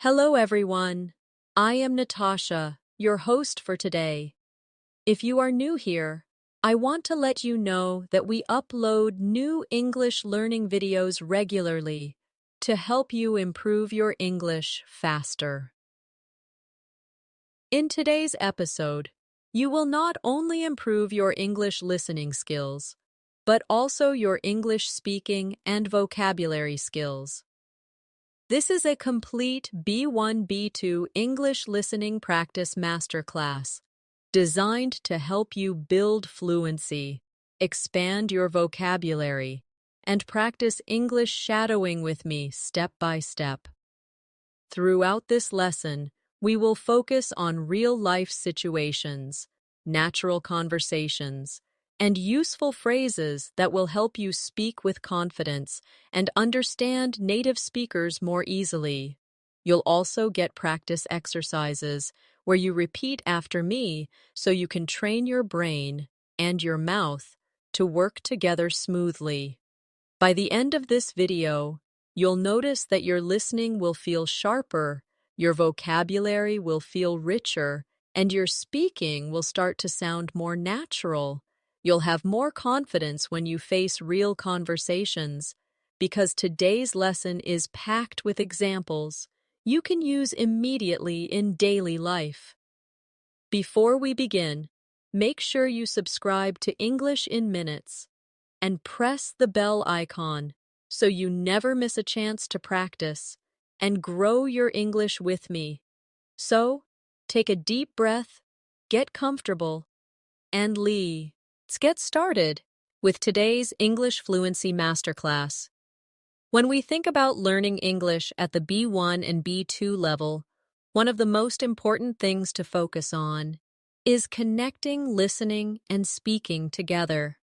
Hello, everyone. I am Natasha, your host for today. If you are new here, I want to let you know that we upload new English learning videos regularly to help you improve your English faster. In today's episode, you will not only improve your English listening skills, but also your English speaking and vocabulary skills. This is a complete B1 B2 English listening practice masterclass designed to help you build fluency, expand your vocabulary, and practice English shadowing with me step by step. Throughout this lesson, we will focus on real-life situations, natural conversations, and useful phrases that will help you speak with confidence and understand native speakers more easily. You'll also get practice exercises where you repeat after me so you can train your brain and your mouth to work together smoothly. By the end of this video, you'll notice that your listening will feel sharper, your vocabulary will feel richer, and your speaking will start to sound more natural. You'll have more confidence when you face real conversations, because today's lesson is packed with examples you can use immediately in daily life. Before we begin, make sure you subscribe to English in Minutes and press the bell icon so you never miss a chance to practice and grow your English with me. So, take a deep breath, get comfortable, and let's get started with today's English Fluency Masterclass. When we think about learning English at the B1 and B2 level, one of the most important things to focus on is connecting listening and speaking together.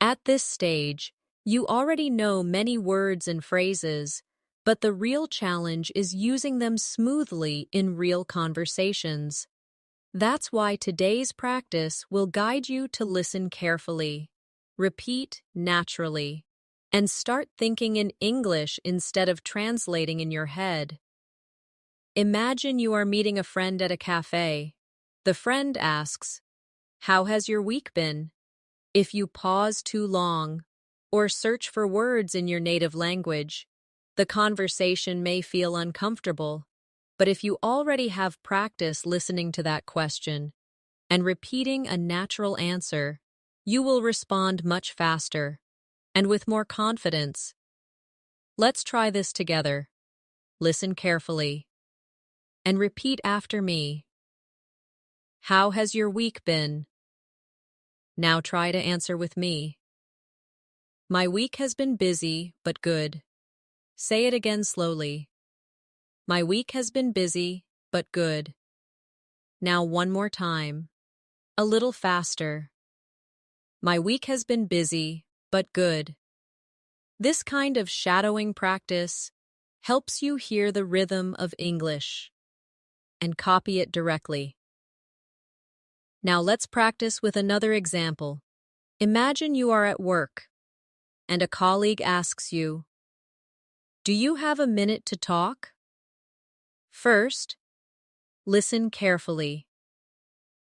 At this stage, you already know many words and phrases, but the real challenge is using them smoothly in real conversations. That's why today's practice will guide you to listen carefully, repeat naturally, and start thinking in English instead of translating in your head. Imagine you are meeting a friend at a cafe. The friend asks, "How has your week been?" If you pause too long or search for words in your native language, the conversation may feel uncomfortable. But if you already have practice listening to that question and repeating a natural answer, you will respond much faster and with more confidence. Let's try this together. Listen carefully and repeat after me. How has your week been? Now try to answer with me. My week has been busy, but good. Say it again slowly. My week has been busy, but good. Now one more time. A little faster. My week has been busy, but good. This kind of shadowing practice helps you hear the rhythm of English and copy it directly. Now let's practice with another example. Imagine you are at work and a colleague asks you, "Do you have a minute to talk?" First, listen carefully.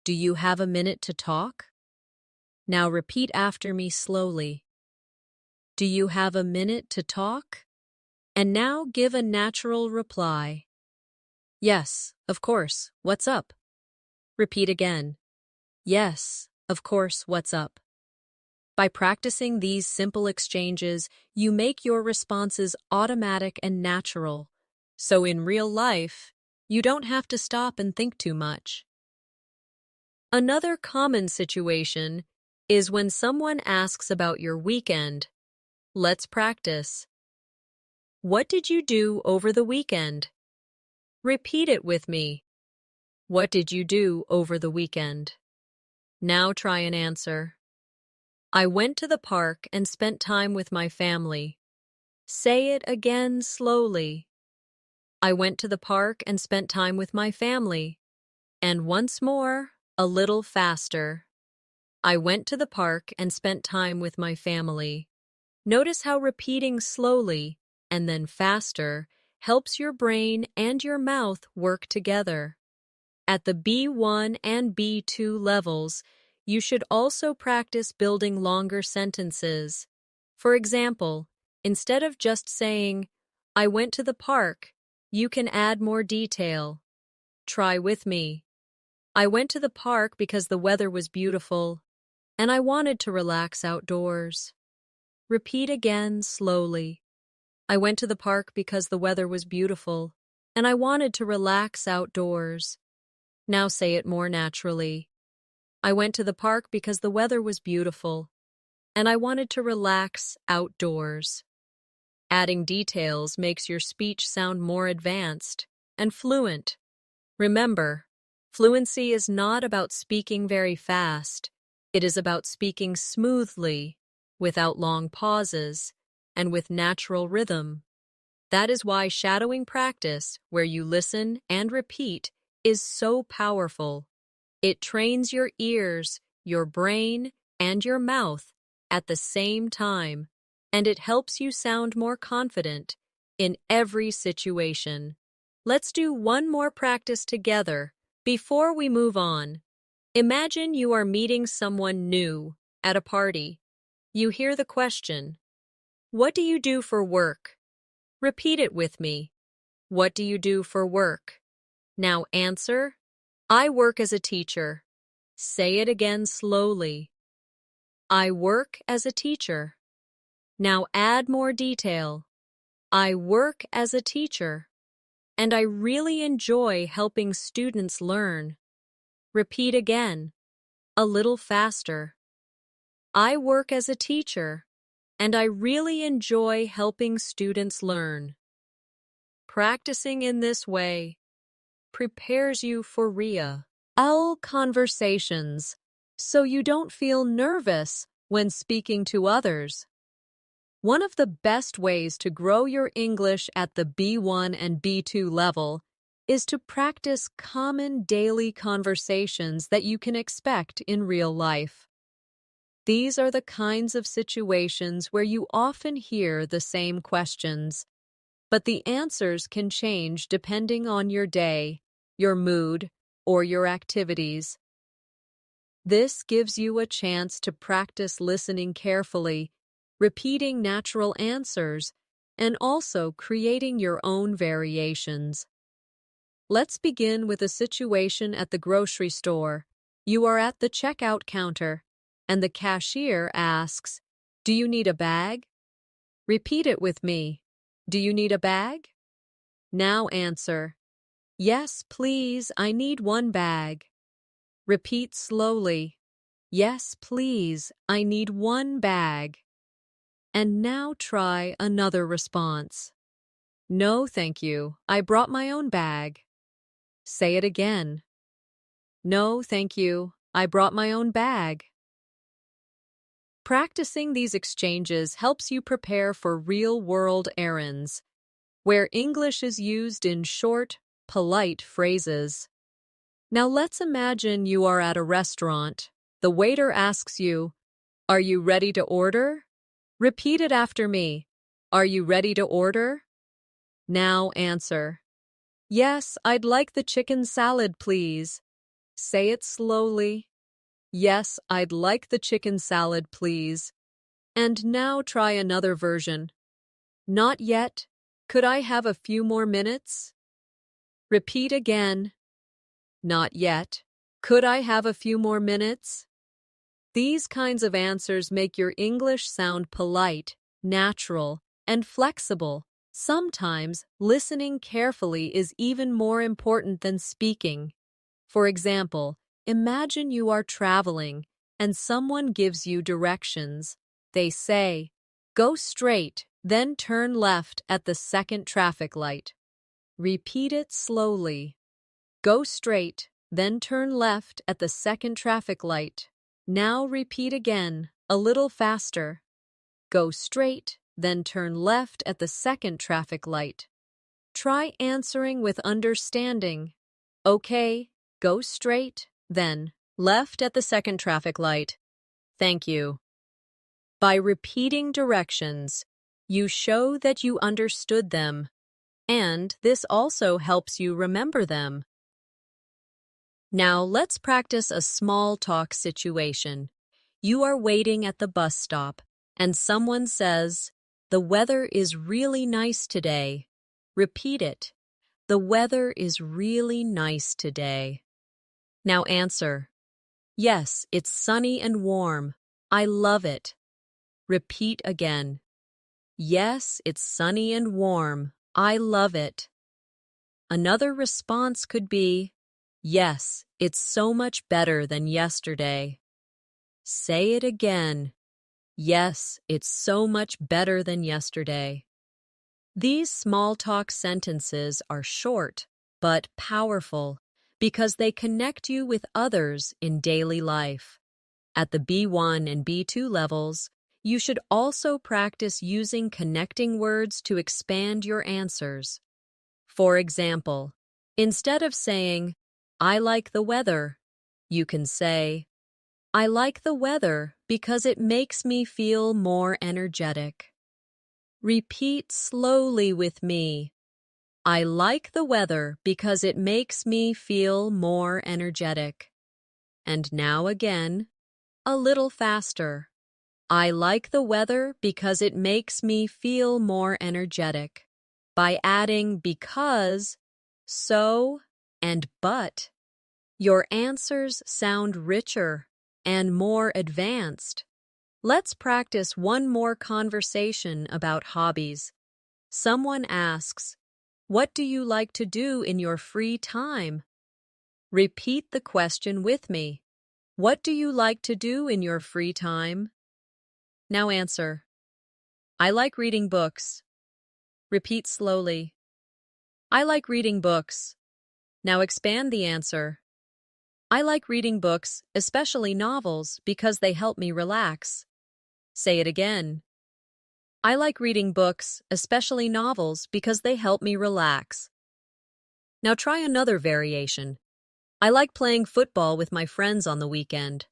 Do you have a minute to talk? Now repeat after me slowly. Do you have a minute to talk? And now give a natural reply. Yes, of course, what's up? Repeat again. Yes, of course, what's up? By practicing these simple exchanges, you make your responses automatic and natural. So in real life, you don't have to stop and think too much. Another common situation is when someone asks about your weekend. Let's practice. What did you do over the weekend? Repeat it with me. What did you do over the weekend? Now try and answer. I went to the park and spent time with my family. Say it again slowly. I went to the park and spent time with my family. And once more, a little faster. I went to the park and spent time with my family. Notice how repeating slowly and then faster helps your brain and your mouth work together. At the B1 and B2 levels, you should also practice building longer sentences. For example, instead of just saying, "I went to the park," you can add more detail. Try with me. I went to the park because the weather was beautiful, and I wanted to relax outdoors. Repeat again slowly. I went to the park because the weather was beautiful, and I wanted to relax outdoors. Now say it more naturally. I went to the park because the weather was beautiful, and I wanted to relax outdoors. Adding details makes your speech sound more advanced and fluent. Remember, fluency is not about speaking very fast. It is about speaking smoothly, without long pauses, and with natural rhythm. That is why shadowing practice, where you listen and repeat, is so powerful. It trains your ears, your brain, and your mouth at the same time, and it helps you sound more confident in every situation. Let's do one more practice together before we move on. Imagine you are meeting someone new at a party. You hear the question, "What do you do for work?" Repeat it with me. What do you do for work? Now answer, "I work as a teacher." Say it again slowly. I work as a teacher. Now add more detail. I work as a teacher, and I really enjoy helping students learn. Repeat again, a little faster. I work as a teacher, and I really enjoy helping students learn. Practicing in this way prepares you for real conversations, so you don't feel nervous when speaking to others. One of the best ways to grow your English at the B1 and B2 level is to practice common daily conversations that you can expect in real life. These are the kinds of situations where you often hear the same questions, but the answers can change depending on your day, your mood, or your activities. This gives you a chance to practice listening carefully, repeating natural answers, and also creating your own variations. Let's begin with a situation at the grocery store. You are at the checkout counter, and the cashier asks, "Do you need a bag?" Repeat it with me. Do you need a bag? Now answer, "Yes, please, I need one bag." Repeat slowly. Yes, please, I need one bag. And now try another response. No, thank you, I brought my own bag. Say it again. No, thank you, I brought my own bag. Practicing these exchanges helps you prepare for real-world errands, where English is used in short, polite phrases. Now let's imagine you are at a restaurant. The waiter asks you, "Are you ready to order?" Repeat it after me. Are you ready to order? Now answer, "Yes, I'd like the chicken salad, please." Say it slowly. Yes, I'd like the chicken salad, please. And now try another version. Not yet. Could I have a few more minutes? Repeat again. Not yet. Could I have a few more minutes? These kinds of answers make your English sound polite, natural, and flexible. Sometimes listening carefully is even more important than speaking. For example, imagine you are traveling and someone gives you directions. They say, "Go straight, then turn left at the second traffic light." Repeat it slowly. Go straight, then turn left at the second traffic light. Now repeat again, a little faster. Go straight, then turn left at the second traffic light. Try answering with understanding. Okay, go straight, then left at the second traffic light. Thank you. By repeating directions, you show that you understood them. and this also helps you remember them. Now let's practice a small talk situation. You are waiting at the bus stop, and someone says, "The weather is really nice today." Repeat it. The weather is really nice today. Now answer. Yes, it's sunny and warm. I love it. Repeat again. Yes, it's sunny and warm. I love it. Another response could be, yes, it's so much better than yesterday. Say it again. Yes, it's so much better than yesterday. These small talk sentences are short but powerful because they connect you with others in daily life. At the B1 and B2 levels, you should also practice using connecting words to expand your answers. For example, instead of saying, "I like the weather," you can say, "I like the weather because it makes me feel more energetic." Repeat slowly with me. I like the weather because it makes me feel more energetic. And now again, a little faster. I like the weather because it makes me feel more energetic. By adding because, so, and but, your answers sound richer and more advanced. Let's practice one more conversation about hobbies. Someone asks, "What do you like to do in your free time?" Repeat the question with me. What do you like to do in your free time? Now answer. I like reading books. Repeat slowly. I like reading books. Now expand the answer. I like reading books, especially novels, because they help me relax. Say it again. I like reading books, especially novels, because they help me relax. Now try another variation. I like playing football with my friends on the weekend.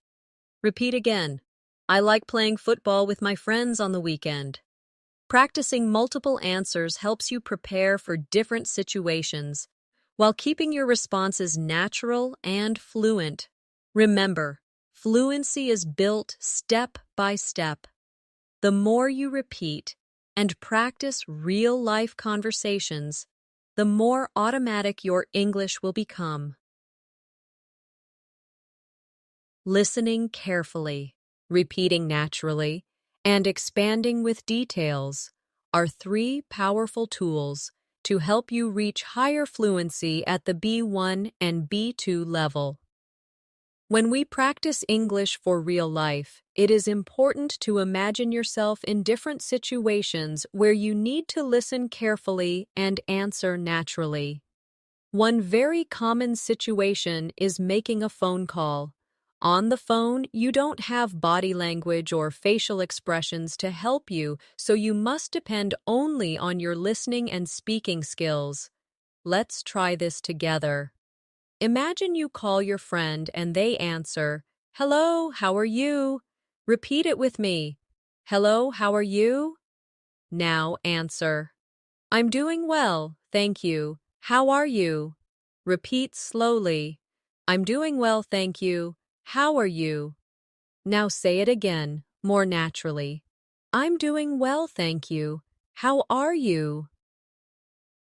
Repeat again. I like playing football with my friends on the weekend. Practicing multiple answers helps you prepare for different situations while keeping your responses natural and fluent. Remember, fluency is built step by step. The more you repeat and practice real-life conversations, the more automatic your English will become. Listening carefully, repeating naturally, and expanding with details are three powerful tools to help you reach higher fluency at the B1 and B2 level. When we practice English for real life, it is important to imagine yourself in different situations where you need to listen carefully and answer naturally. One very common situation is making a phone call. On the phone, you don't have body language or facial expressions to help you, so you must depend only on your listening and speaking skills. Let's try this together. Imagine you call your friend and they answer, "Hello, how are you?" Repeat it with me. "Hello, how are you?" Now answer, "I'm doing well, thank you. How are you?" Repeat slowly. "I'm doing well, thank you. How are you?" Now say it again, more naturally. "I'm doing well, thank you. How are you?"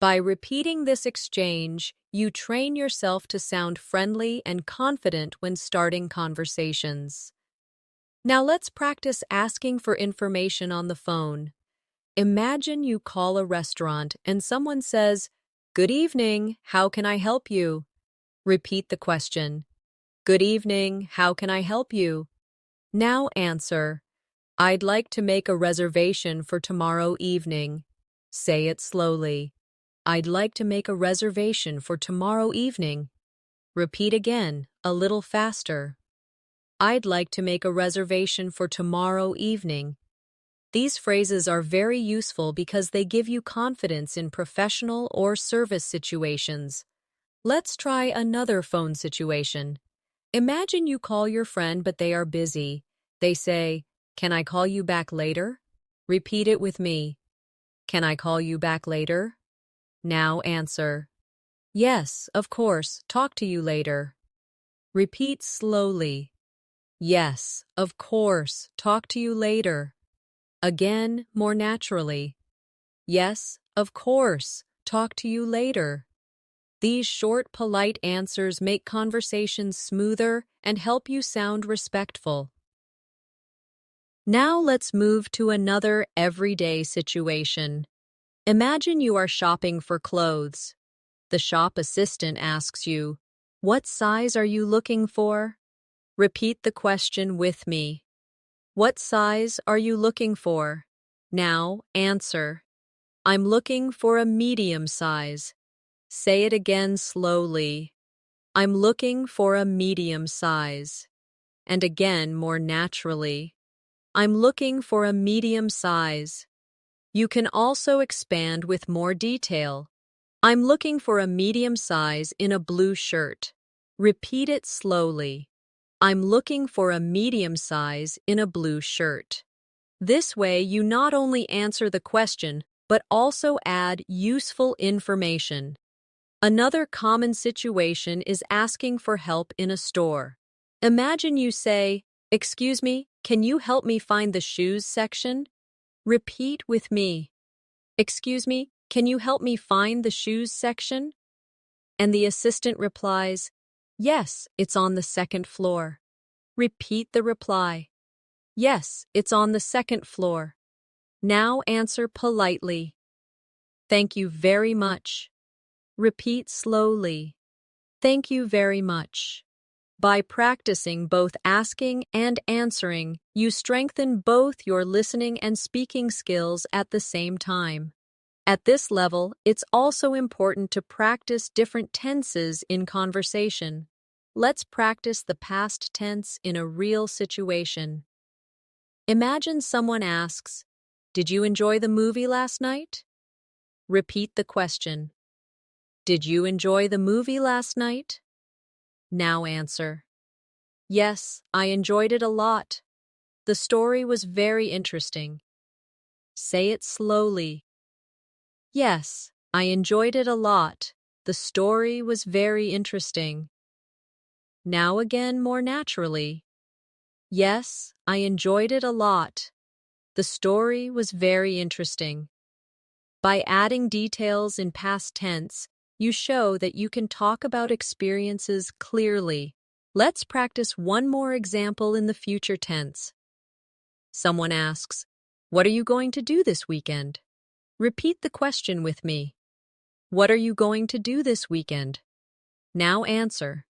By repeating this exchange, you train yourself to sound friendly and confident when starting conversations. Now let's practice asking for information on the phone. Imagine you call a restaurant and someone says, "Good evening, how can I help you?" Repeat the question. "Good evening, how can I help you?" Now answer, "I'd like to make a reservation for tomorrow evening." Say it slowly. "I'd like to make a reservation for tomorrow evening." Repeat again, a little faster. "I'd like to make a reservation for tomorrow evening." These phrases are very useful because they give you confidence in professional or service situations. Let's try another phone situation. Imagine you call your friend but they are busy. They say, "Can I call you back later?" Repeat it with me. "Can I call you back later?" Now answer. Yes, of course. Talk to you later. Repeat slowly. Yes, of course. Talk to you later. Again, more naturally. Yes, of course. Talk to you later. These short, polite answers make conversations smoother and help you sound respectful. Now let's move to another everyday situation. Imagine you are shopping for clothes. The shop assistant asks you, "What size are you looking for?" Repeat the question with me. What size are you looking for? Now answer. I'm looking for a medium size. Say it again slowly. I'm looking for a medium size. And again more naturally. I'm looking for a medium size. You can also expand with more detail. I'm looking for a medium size in a blue shirt. Repeat it slowly. I'm looking for a medium size in a blue shirt. This way, you not only answer the question, but also add useful information. Another common situation is asking for help in a store. Imagine you say, "Excuse me, can you help me find the shoes section?" Repeat with me. "Excuse me, can you help me find the shoes section?" And the assistant replies, "Yes, it's on the second floor." Repeat the reply. "Yes, it's on the second floor." Now answer politely. "Thank you very much." Repeat slowly. "Thank you very much." By practicing both asking and answering, you strengthen both your listening and speaking skills at the same time. At this level, it's also important to practice different tenses in conversation. Let's practice the past tense in a real situation. Imagine someone asks, "Did you enjoy the movie last night?" Repeat the question. "Did you enjoy the movie last night?" Now answer. "Yes, I enjoyed it a lot. The story was very interesting." Say it slowly. "Yes, I enjoyed it a lot. The story was very interesting." Now again more naturally. "Yes, I enjoyed it a lot. The story was very interesting." By adding details in past tense, you show that you can talk about experiences clearly. Let's practice one more example in the future tense. Someone asks, "What are you going to do this weekend?" Repeat the question with me. What are you going to do this weekend? Now answer.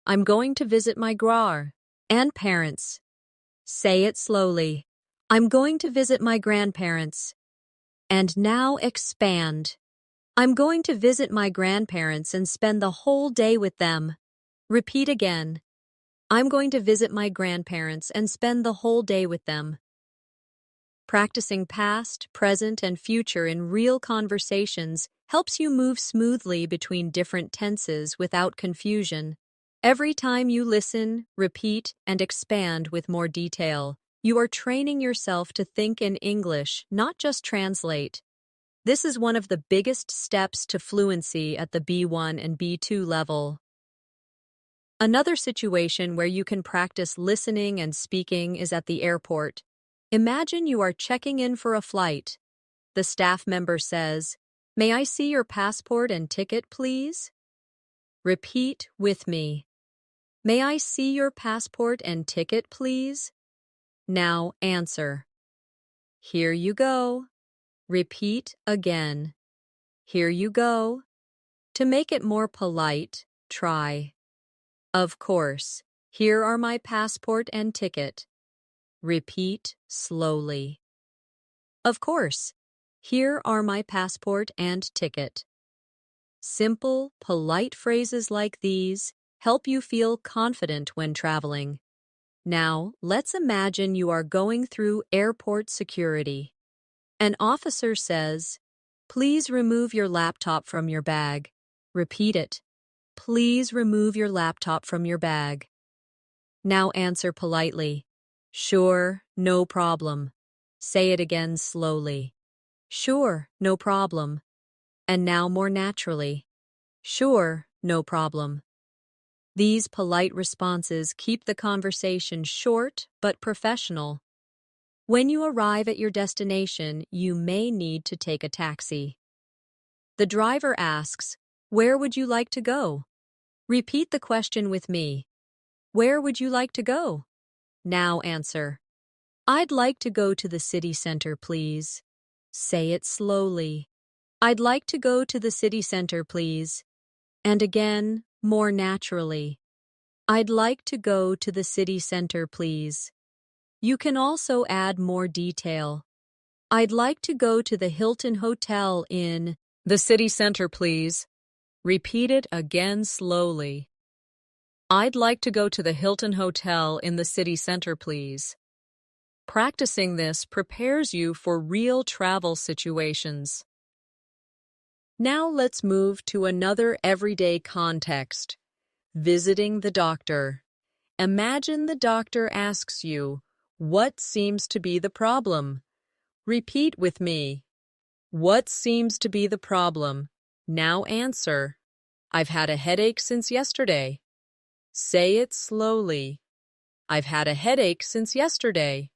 I'm going to visit my grandparents. Say it slowly. I'm going to visit my grandparents. And now expand. I'm going to visit my grandparents and spend the whole day with them. Repeat again. I'm going to visit my grandparents and spend the whole day with them. Practicing past, present, and future in real conversations helps you move smoothly between different tenses without confusion. Every time you listen, repeat, and expand with more detail, you are training yourself to think in English, not just translate. This is one of the biggest steps to fluency at the B1 and B2 level. Another situation where you can practice listening and speaking is at the airport. Imagine you are checking in for a flight. The staff member says, "May I see your passport and ticket, please?" Repeat with me. May I see your passport and ticket, please? Now answer. Here you go. Repeat again. Here you go. To make it more polite, try. Of course. Here are my passport and ticket. Repeat slowly. Of course. Here are my passport and ticket. Simple, polite phrases like these help you feel confident when traveling. Now, let's imagine you are going through airport security. An officer says, "Please remove your laptop from your bag." Repeat it. Please remove your laptop from your bag. Now answer politely. Sure, no problem. Say it again slowly. Sure, no problem. And now more naturally. Sure, no problem. These polite responses keep the conversation short but professional. When you arrive at your destination, you may need to take a taxi. The driver asks, "Where would you like to go?" Repeat the question with me. Where would you like to go? Now answer. I'd like to go to the city center, please. Say it slowly. I'd like to go to the city center, please. And again, more naturally. I'd like to go to the city center, please. You can also add more detail. I'd like to go to the Hilton Hotel in the city center, please. Repeat it again slowly. I'd like to go to the Hilton Hotel in the city center, please. Practicing this prepares you for real travel situations. Now let's move to another everyday context. Visiting the doctor. Imagine the doctor asks you, "What seems to be the problem?" Repeat with me. What seems to be the problem? Now answer. I've had a headache since yesterday. Say it slowly. I've had a headache since yesterday.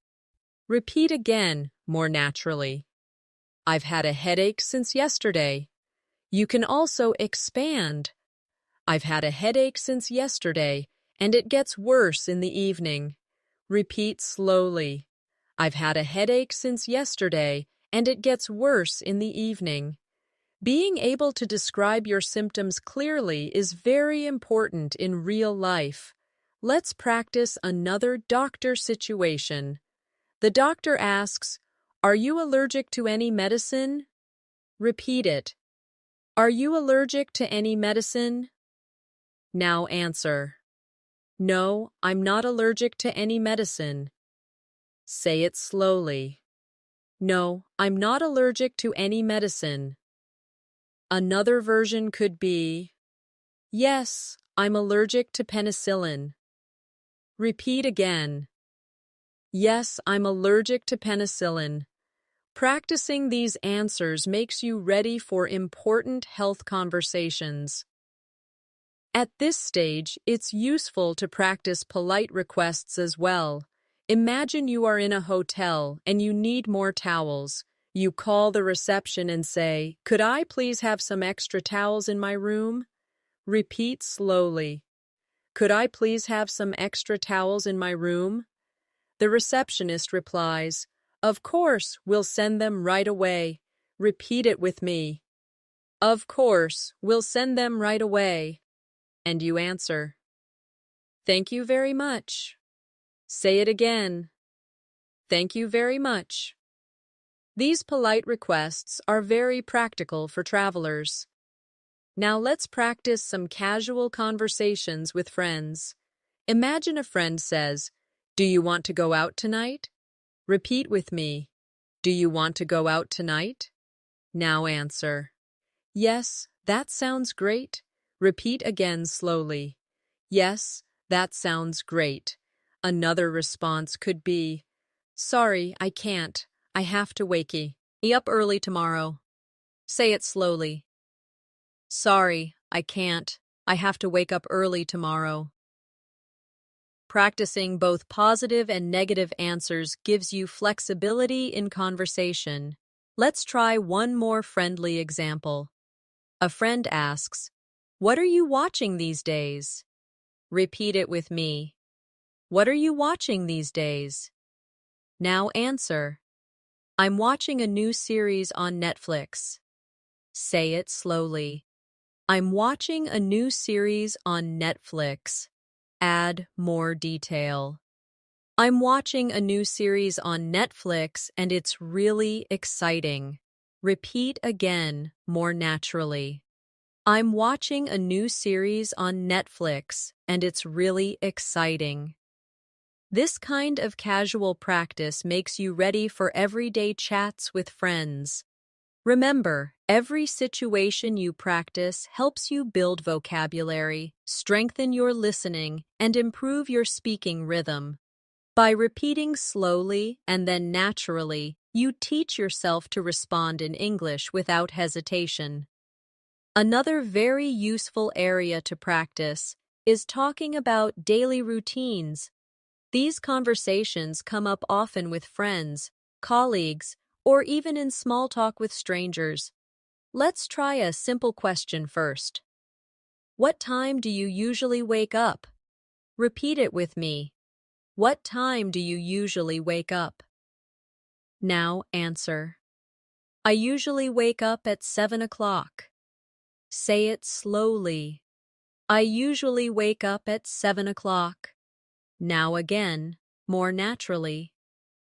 Repeat again, more naturally. I've had a headache since yesterday. You can also expand. I've had a headache since yesterday, and it gets worse in the evening. Repeat slowly. I've had a headache since yesterday, and it gets worse in the evening. Being able to describe your symptoms clearly is very important in real life. Let's practice another doctor situation. The doctor asks, "Are you allergic to any medicine?" Repeat it. Are you allergic to any medicine? Now answer. No, I'm not allergic to any medicine. Say it slowly. No, I'm not allergic to any medicine. Another version could be, yes, I'm allergic to penicillin. Repeat again. Yes, I'm allergic to penicillin. Practicing these answers makes you ready for important health conversations. At this stage, it's useful to practice polite requests as well. Imagine you are in a hotel and you need more towels. You call the reception and say, "Could I please have some extra towels in my room?" Repeat slowly. Could I please have some extra towels in my room? The receptionist replies, "Of course, we'll send them right away." Repeat it with me. Of course, we'll send them right away. And you answer, "Thank you very much." Say it again. Thank you very much. These polite requests are very practical for travelers. Now let's practice some casual conversations with friends. Imagine a friend says, "Do you want to go out tonight?" Repeat with me. Do you want to go out tonight? Now answer. Yes, that sounds great. Repeat again slowly. Yes, that sounds great. Another response could be, "Sorry, I can't. I have to wake up early tomorrow." Say it slowly. Sorry, I can't. I have to wake up early tomorrow. Practicing both positive and negative answers gives you flexibility in conversation. Let's try one more friendly example. A friend asks, "What are you watching these days?" Repeat it with me. What are you watching these days? Now answer. I'm watching a new series on Netflix. Say it slowly. I'm watching a new series on Netflix. Add more detail. I'm watching a new series on Netflix and it's really exciting. Repeat again, more naturally. I'm watching a new series on Netflix and it's really exciting. This kind of casual practice makes you ready for everyday chats with friends. Remember, every situation you practice helps you build vocabulary, strengthen your listening, and improve your speaking rhythm. By repeating slowly and then naturally, you teach yourself to respond in English without hesitation. Another very useful area to practice is talking about daily routines. These conversations come up often with friends, colleagues, or even in small talk with strangers. Let's try a simple question first. What time do you usually wake up? Repeat it with me. What time do you usually wake up? Now answer. I usually wake up at 7 o'clock. Say it slowly. I usually wake up at 7 o'clock. Now again, more naturally.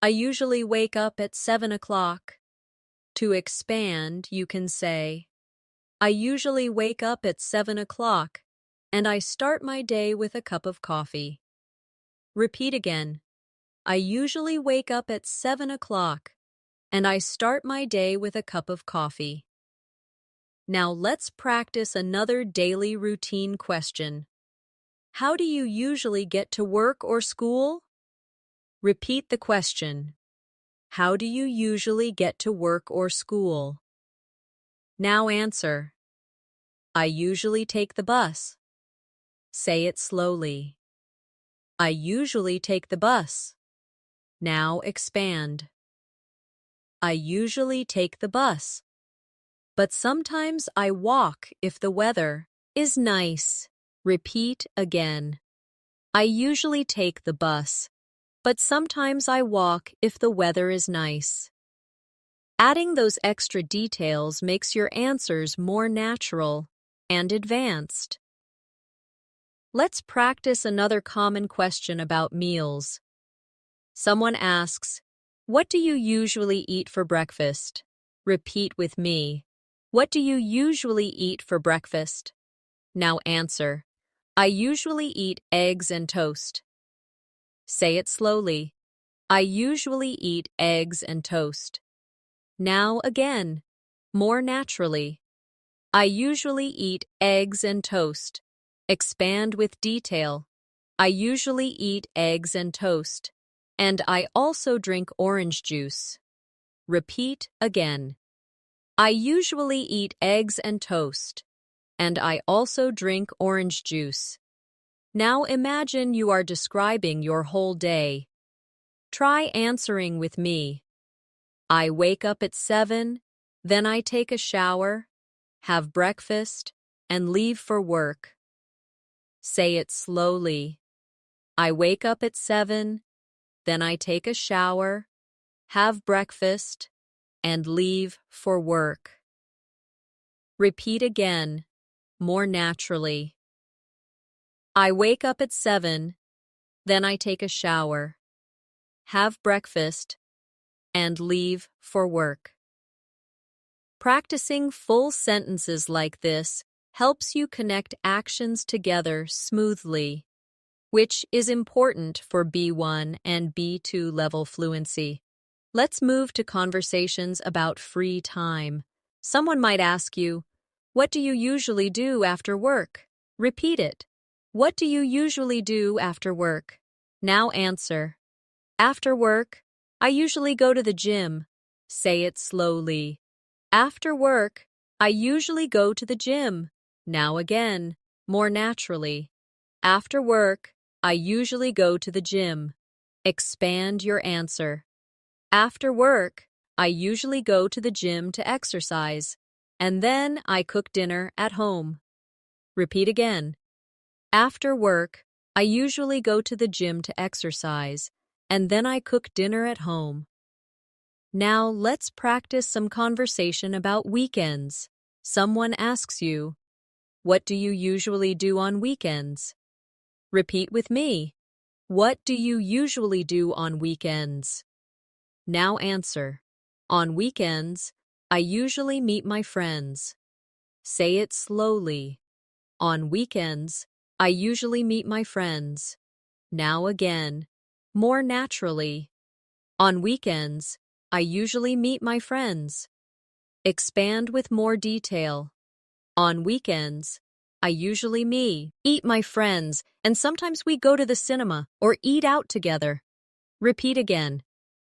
I usually wake up at 7 o'clock. To expand, you can say, I usually wake up at 7 o'clock, and I start my day with a cup of coffee. Repeat again. I usually wake up at 7 o'clock, and I start my day with a cup of coffee. Now let's practice another daily routine question. How do you usually get to work or school? Repeat the question. How do you usually get to work or school? Now answer. I usually take the bus. Say it slowly. I usually take the bus. Now expand. I usually take the bus. But sometimes I walk if the weather is nice. Repeat again. I usually take the bus, but sometimes I walk if the weather is nice. Adding those extra details makes your answers more natural and advanced. Let's practice another common question about meals. Someone asks, what do you usually eat for breakfast? Repeat with me. What do you usually eat for breakfast? Now answer. I usually eat eggs and toast. Say it slowly. I usually eat eggs and toast. Now again, more naturally. I usually eat eggs and toast. Expand with detail. I usually eat eggs and toast. And I also drink orange juice. Repeat again. I usually eat eggs and toast. And I also drink orange juice. Now imagine you are describing your whole day. Try answering with me. I wake up at 7, then I take a shower, have breakfast, and leave for work. Say it slowly. I wake up at 7, then I take a shower, have breakfast, and leave for work. Repeat again, more naturally. I wake up at 7, then I take a shower, have breakfast, and leave for work. Practicing full sentences like this helps you connect actions together smoothly, which is important for B1 and B2 level fluency. Let's move to conversations about free time. Someone might ask you, what do you usually do after work? Repeat it. What do you usually do after work? Now answer. After work, I usually go to the gym. Say it slowly. After work, I usually go to the gym. Now again, more naturally. After work, I usually go to the gym. Expand your answer. After work, I usually go to the gym to exercise, and then I cook dinner at home. Repeat again. After work, I usually go to the gym to exercise, and then I cook dinner at home. Now let's practice some conversation about weekends. Someone asks you, what do you usually do on weekends? Repeat with me. What do you usually do on weekends? Now answer. On weekends, I usually meet my friends. Say it slowly. On weekends, I usually meet my friends. Now again, more naturally. On weekends, I usually meet my friends. Expand with more detail. On weekends, I usually meet my friends, and sometimes we go to the cinema or eat out together. Repeat again.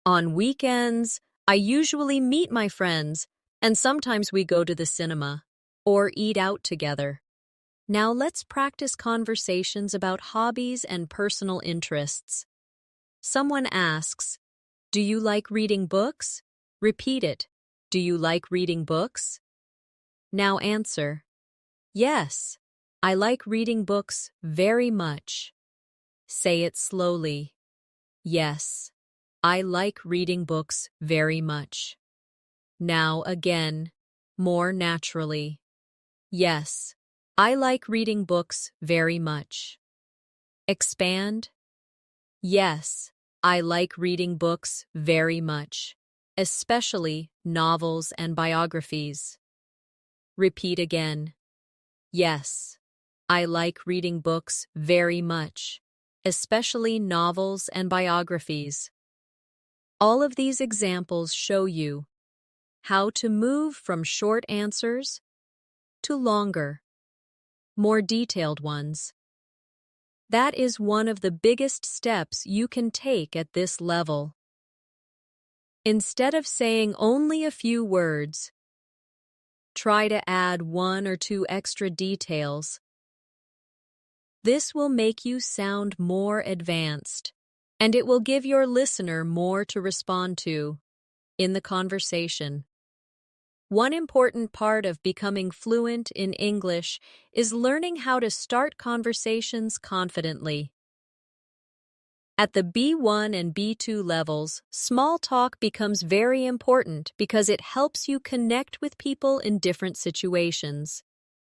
On weekends, I usually meet my friends, and sometimes we go to the cinema. or eat out together. Now let's practice conversations about hobbies and personal interests. Someone asks, "Do you like reading books?" Repeat it. Do you like reading books? Now answer, "Yes, I like reading books very much." Say it slowly. Yes, I like reading books very much. Now again, more naturally. Yes, I like reading books very much. Expand. Yes, I like reading books very much, especially novels and biographies. Repeat again. Yes, I like reading books very much, especially novels and biographies. All of these examples show you how to move from short answers to longer, more detailed ones. That is one of the biggest steps you can take at this level. Instead of saying only a few words, try to add 1 or 2 extra details. This will make you sound more advanced, and it will give your listener more to respond to in the conversation. One important part of becoming fluent in English is learning how to start conversations confidently. At the B1 and B2 levels, small talk becomes very important because it helps you connect with people in different situations.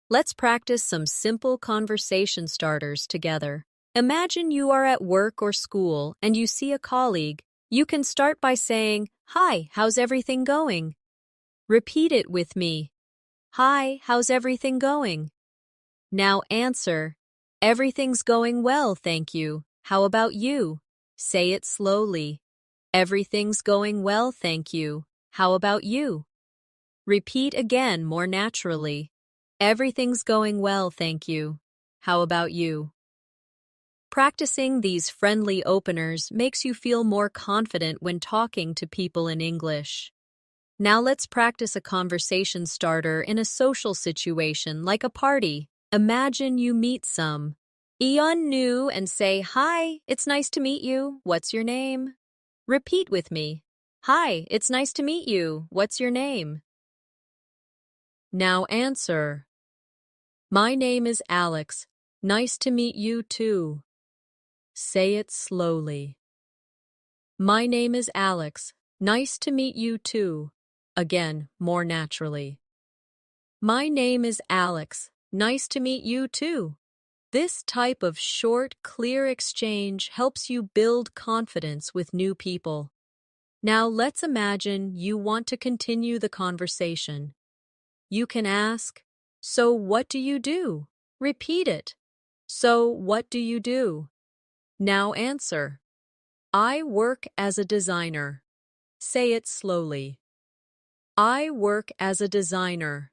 Let's practice some simple conversation starters together. Imagine you are at work or school and you see a colleague. You can start by saying, "Hi, how's everything going?" Repeat it with me. "Hi, how's everything going?" Now answer, "Everything's going well, thank you. How about you?" Say it slowly. "Everything's going well, thank you. How about you?" Repeat again more naturally. "Everything's going well, thank you. How about you?" Practicing these friendly openers makes you feel more confident when talking to people in English. Now let's practice a conversation starter in a social situation like a party. Imagine you meet some. Eon new and say, "Hi, it's nice to meet you. What's your name?" Repeat with me. "Hi, it's nice to meet you. What's your name?" Now answer. "My name is Alex. Nice to meet you too." Say it slowly. "My name is Alex. Nice to meet you too." Again, more naturally. "My name is Alex. Nice to meet you too." This type of short, clear exchange helps you build confidence with new people. Now let's imagine you want to continue the conversation. You can ask, "So what do you do?" Repeat it. "So what do you do?" Now answer. "I work as a designer." Say it slowly. "I work as a designer."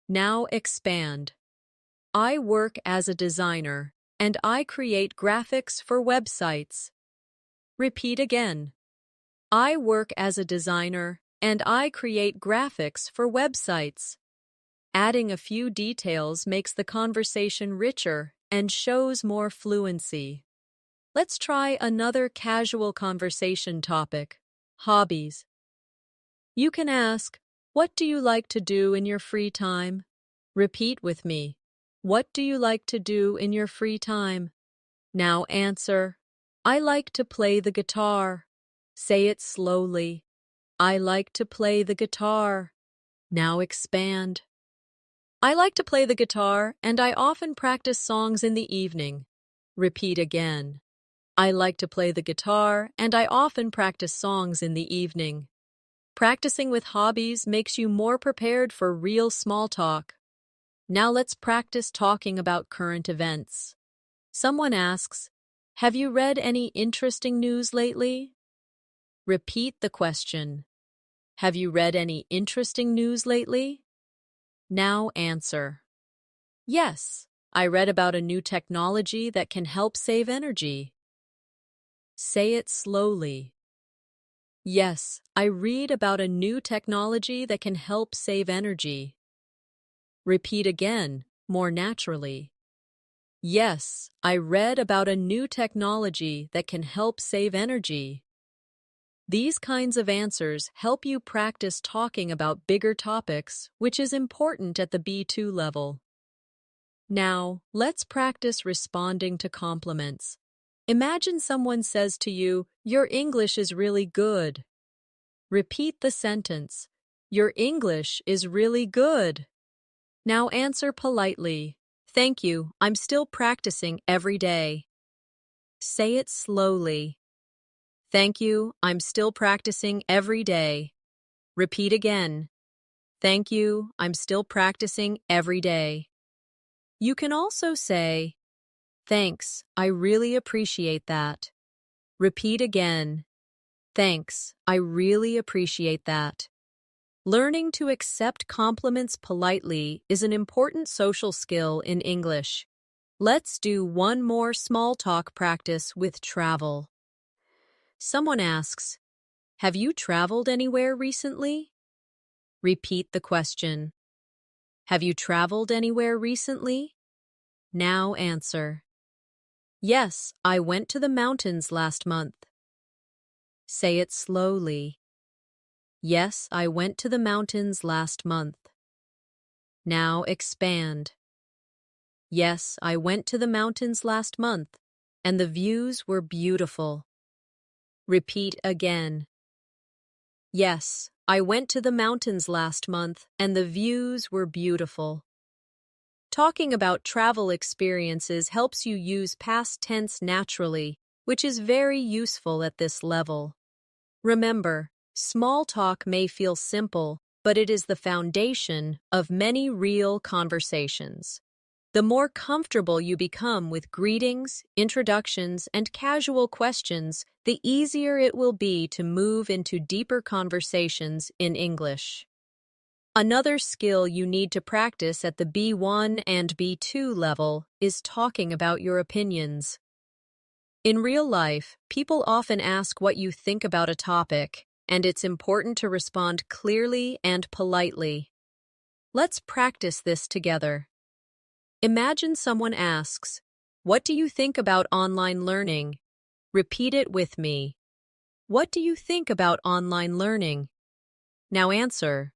Now expand. "I work as a designer, and I create graphics for websites." Repeat again. "I work as a designer, and I create graphics for websites." Adding a few details makes the conversation richer and shows more fluency. Let's try another casual conversation topic, hobbies. You can ask, "What do you like to do in your free time?" Repeat with me. "What do you like to do in your free time?" Now answer, "I like to play the guitar." Say it slowly. "I like to play the guitar." Now expand. "I like to play the guitar, and I often practice songs in the evening." Repeat again. "I like to play the guitar, and I often practice songs in the evening." Practicing with hobbies makes you more prepared for real small talk. Now let's practice talking about current events. Someone asks, "Have you read any interesting news lately?" Repeat the question. "Have you read any interesting news lately?" Now answer. "Yes, I read about a new technology that can help save energy." Say it slowly. "Yes, I read about a new technology that can help save energy." Repeat again, more naturally. Yes, I read about a new technology that can help save energy. These kinds of answers help you practice talking about bigger topics, which is important at the B2 level. Now, let's practice responding to compliments. Imagine someone says to you, "Your English is really good." Repeat the sentence, "Your English is really good." Now answer politely, "Thank you, I'm still practicing every day." Say it slowly. "Thank you, I'm still practicing every day." Repeat again. "Thank you, I'm still practicing every day." You can also say, "Thanks, I really appreciate that." Repeat again. "Thanks, I really appreciate that." Learning to accept compliments politely is an important social skill in English. Let's do one more small talk practice with travel. Someone asks, "Have you traveled anywhere recently?" Repeat the question. "Have you traveled anywhere recently?" Now answer. "Yes, I went to the mountains last month." Say it slowly. "Yes, I went to the mountains last month." Now expand. "Yes, I went to the mountains last month, and the views were beautiful." Repeat again. "Yes, I went to the mountains last month, and the views were beautiful." Talking about travel experiences helps you use past tense naturally, which is very useful at this level. Remember, small talk may feel simple, but it is the foundation of many real conversations. The more comfortable you become with greetings, introductions, and casual questions, the easier it will be to move into deeper conversations in English. Another skill you need to practice at the B1 and B2 level is talking about your opinions. In real life, people often ask what you think about a topic, and it's important to respond clearly and politely. Let's practice this together. Imagine someone asks, "What do you think about online learning?" Repeat it with me. What do you think about online learning? Now answer.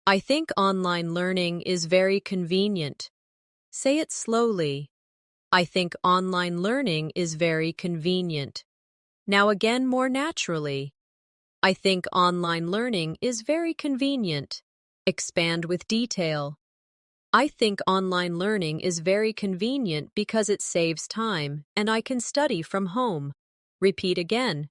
"I think online learning is very convenient." Say it slowly. "I think online learning is very convenient." Now again more naturally. "I think online learning is very convenient." Expand with detail. "I think online learning is very convenient because it saves time and I can study from home." Repeat again.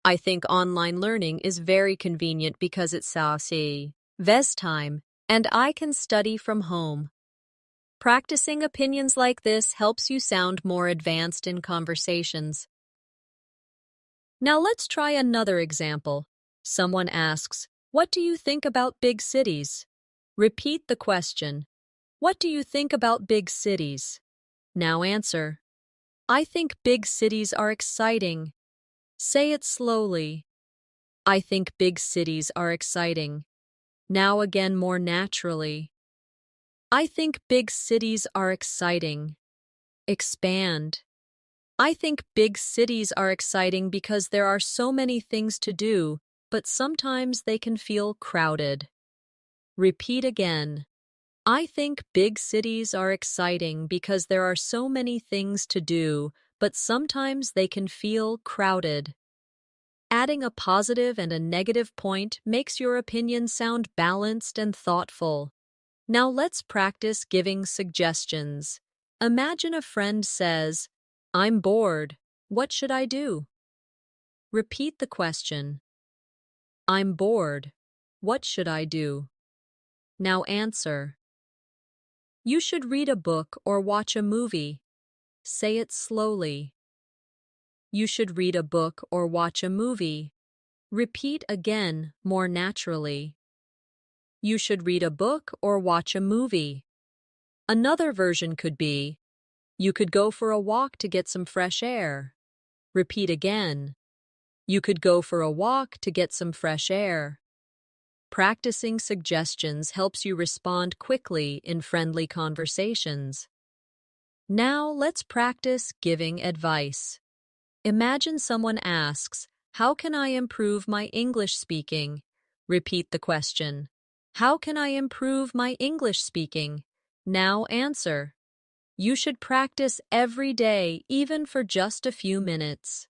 "I think online learning is very convenient because it saves time and I can study from home." Practicing opinions like this helps you sound more advanced in conversations. Now let's try another example. Someone asks, "What do you think about big cities?" Repeat the question. What do you think about big cities? Now answer. "I think big cities are exciting." Say it slowly. "I think big cities are exciting." Now again more naturally. "I think big cities are exciting." Expand. "I think big cities are exciting because there are so many things to do, but sometimes they can feel crowded." Repeat again. "I think big cities are exciting because there are so many things to do, but sometimes they can feel crowded." Adding a positive and a negative point makes your opinion sound balanced and thoughtful. Now let's practice giving suggestions. Imagine a friend says, "I'm bored. What should I do?" Repeat the question. "I'm bored. What should I do?" Now answer. "You should read a book or watch a movie." Say it slowly. "You should read a book or watch a movie." Repeat again, more naturally. "You should read a book or watch a movie." Another version could be, "You could go for a walk to get some fresh air." Repeat again. "You could go for a walk to get some fresh air." Practicing suggestions helps you respond quickly in friendly conversations. Now let's practice giving advice. Imagine someone asks, "How can I improve my English speaking?" Repeat the question. How can I improve my English speaking? Now answer. You should practice every day, even for just a few minutes.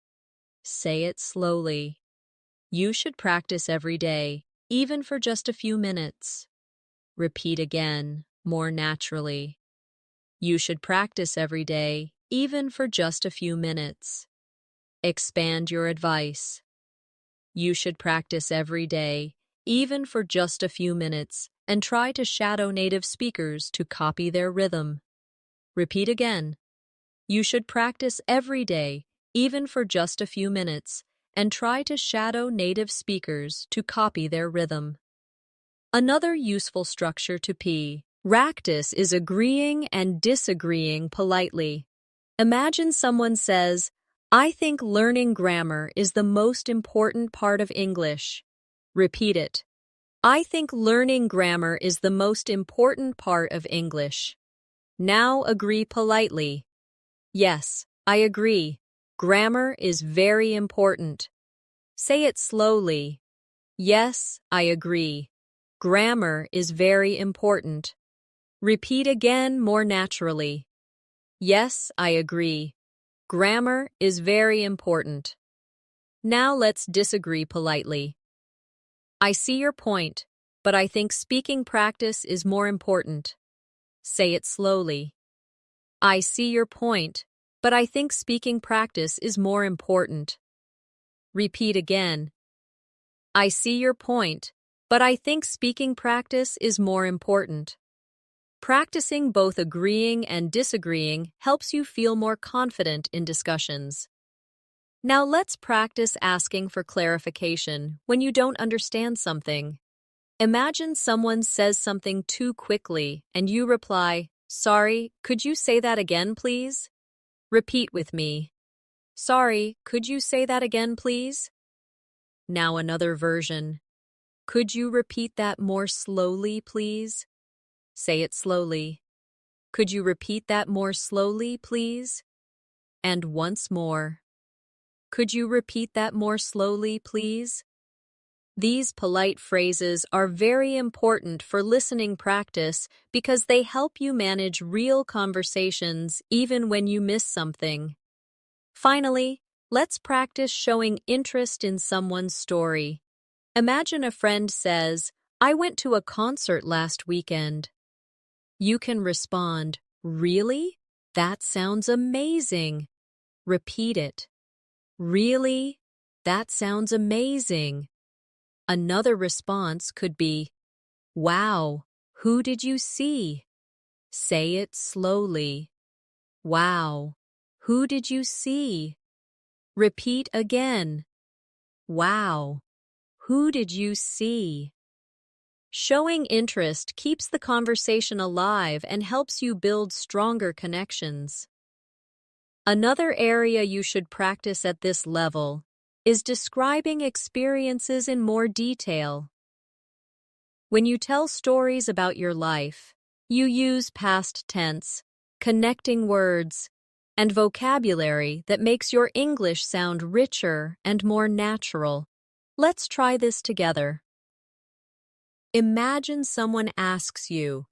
Say it slowly. You should practice every day, even for just a few minutes. Repeat again, more naturally. You should practice every day, even for just a few minutes. Expand your advice. You should practice every day, even for just a few minutes, and try to shadow native speakers to copy their rhythm. Repeat again. You should practice every day, even for just a few minutes, and try to shadow native speakers to copy their rhythm. Another useful structure to practice is agreeing and disagreeing politely. Imagine someone says, "I think learning grammar is the most important part of English." Repeat it. I think learning grammar is the most important part of English. Now agree politely. Yes, I agree. Grammar is very important. Say it slowly. Yes, I agree. Grammar is very important. Repeat again more naturally. Yes, I agree. Grammar is very important. Now let's disagree politely. I see your point, but I think speaking practice is more important. Say it slowly. I see your point, but I think speaking practice is more important. Repeat again. I see your point, but I think speaking practice is more important. Practicing both agreeing and disagreeing helps you feel more confident in discussions. Now let's practice asking for clarification when you don't understand something. Imagine someone says something too quickly and you reply, "Sorry, could you say that again, please?" Repeat with me. Sorry, could you say that again, please? Now another version. Could you repeat that more slowly, please? Say it slowly. Could you repeat that more slowly, please? And once more. Could you repeat that more slowly, please? These polite phrases are very important for listening practice because they help you manage real conversations even when you miss something. Finally, let's practice showing interest in someone's story. Imagine a friend says, "I went to a concert last weekend." You can respond, "Really? That sounds amazing." Repeat it. Really? That sounds amazing. Another response could be, "Wow, who did you see?" Say it slowly. Wow, who did you see? Repeat again. Wow, who did you see? Showing interest keeps the conversation alive and helps you build stronger connections. Another area you should practice at this level is describing experiences in more detail. When you tell stories about your life, you use past tense, connecting words, and vocabulary that makes your English sound richer and more natural. Let's try this together. Imagine someone asks you,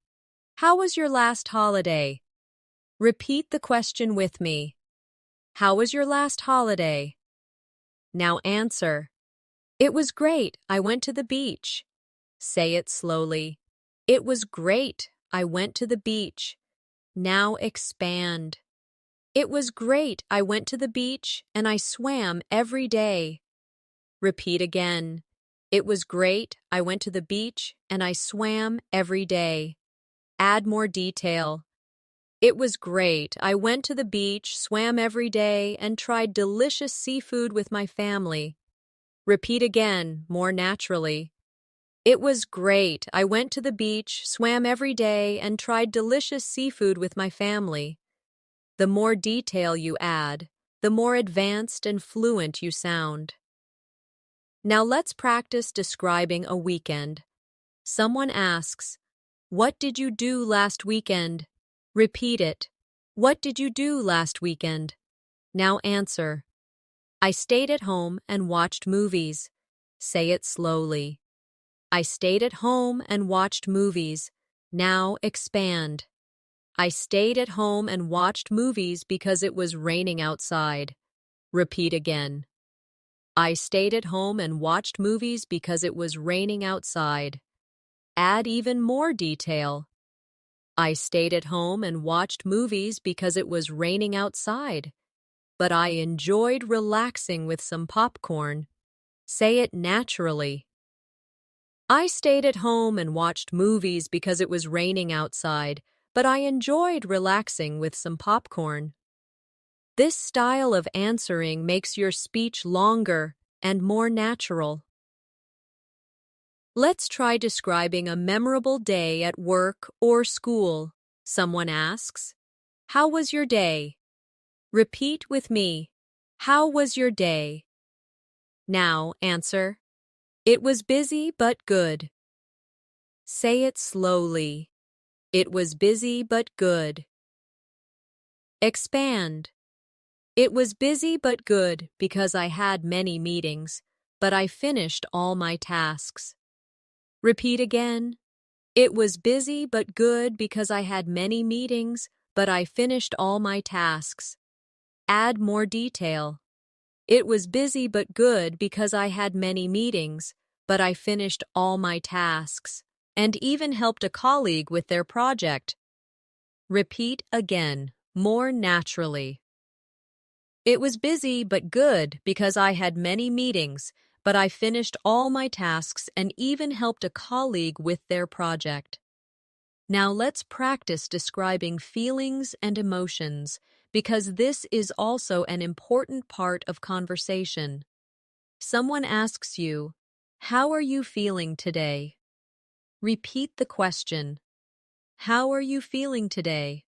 "How was your last holiday?" Repeat the question with me. How was your last holiday? Now answer. It was great. I went to the beach. Say it slowly. It was great. I went to the beach. Now expand. It was great. I went to the beach and I swam every day. Repeat again. It was great. I went to the beach and I swam every day. Add more detail. It was great. I went to the beach, swam every day, and tried delicious seafood with my family. Repeat again, more naturally. It was great. I went to the beach, swam every day, and tried delicious seafood with my family. The more detail you add, the more advanced and fluent you sound. Now let's practice describing a weekend. Someone asks, "What did you do last weekend?" Repeat it. What did you do last weekend? Now answer. I stayed at home and watched movies. Say it slowly. I stayed at home and watched movies. Now expand. I stayed at home and watched movies because it was raining outside. Repeat again. I stayed at home and watched movies because it was raining outside. Add even more detail. I stayed at home and watched movies because it was raining outside, but I enjoyed relaxing with some popcorn. Say it naturally. I stayed at home and watched movies because it was raining outside, but I enjoyed relaxing with some popcorn. This style of answering makes your speech longer and more natural. Let's try describing a memorable day at work or school. Someone asks, "How was your day?" Repeat with me. How was your day? Now answer. It was busy but good. Say it slowly. It was busy but good. Expand. It was busy but good because I had many meetings, but I finished all my tasks. Repeat again. It was busy but good because I had many meetings, but I finished all my tasks. Add more detail. It was busy but good because I had many meetings, but I finished all my tasks, and even helped a colleague with their project. Repeat again, more naturally. It was busy but good because I had many meetings, but I finished all my tasks and even helped a colleague with their project. Now let's practice describing feelings and emotions, because this is also an important part of conversation. Someone asks you, "How are you feeling today?" Repeat the question. How are you feeling today?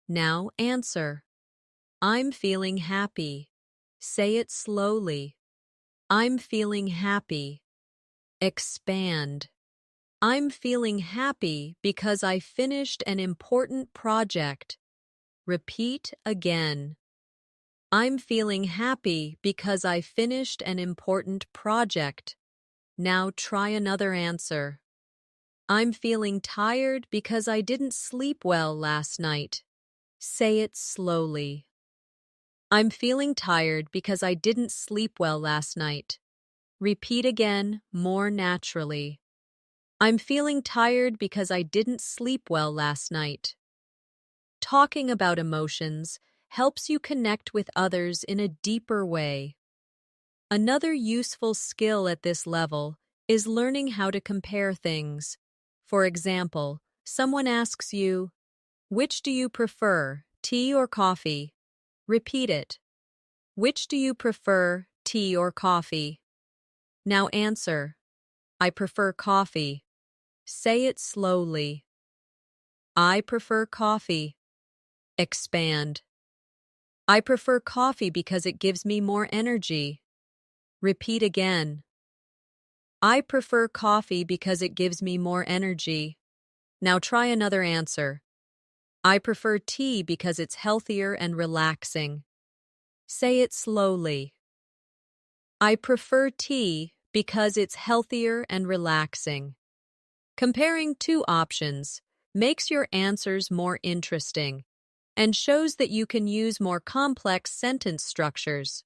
Now answer. I'm feeling happy. Say it slowly. I'm feeling happy. Expand. I'm feeling happy because I finished an important project. Repeat again. I'm feeling happy because I finished an important project. Now try another answer. I'm feeling tired because I didn't sleep well last night. Say it slowly. I'm feeling tired because I didn't sleep well last night. Repeat again, more naturally. I'm feeling tired because I didn't sleep well last night. Talking about emotions helps you connect with others in a deeper way. Another useful skill at this level is learning how to compare things. For example, someone asks you, "Which do you prefer, tea or coffee?" Repeat it. Which do you prefer, tea or coffee? Now answer. I prefer coffee. Say it slowly. I prefer coffee. Expand. I prefer coffee because it gives me more energy. Repeat again. I prefer coffee because it gives me more energy. Now try another answer. I prefer tea because it's healthier and relaxing. Say it slowly. I prefer tea because it's healthier and relaxing. Comparing two options makes your answers more interesting and shows that you can use more complex sentence structures.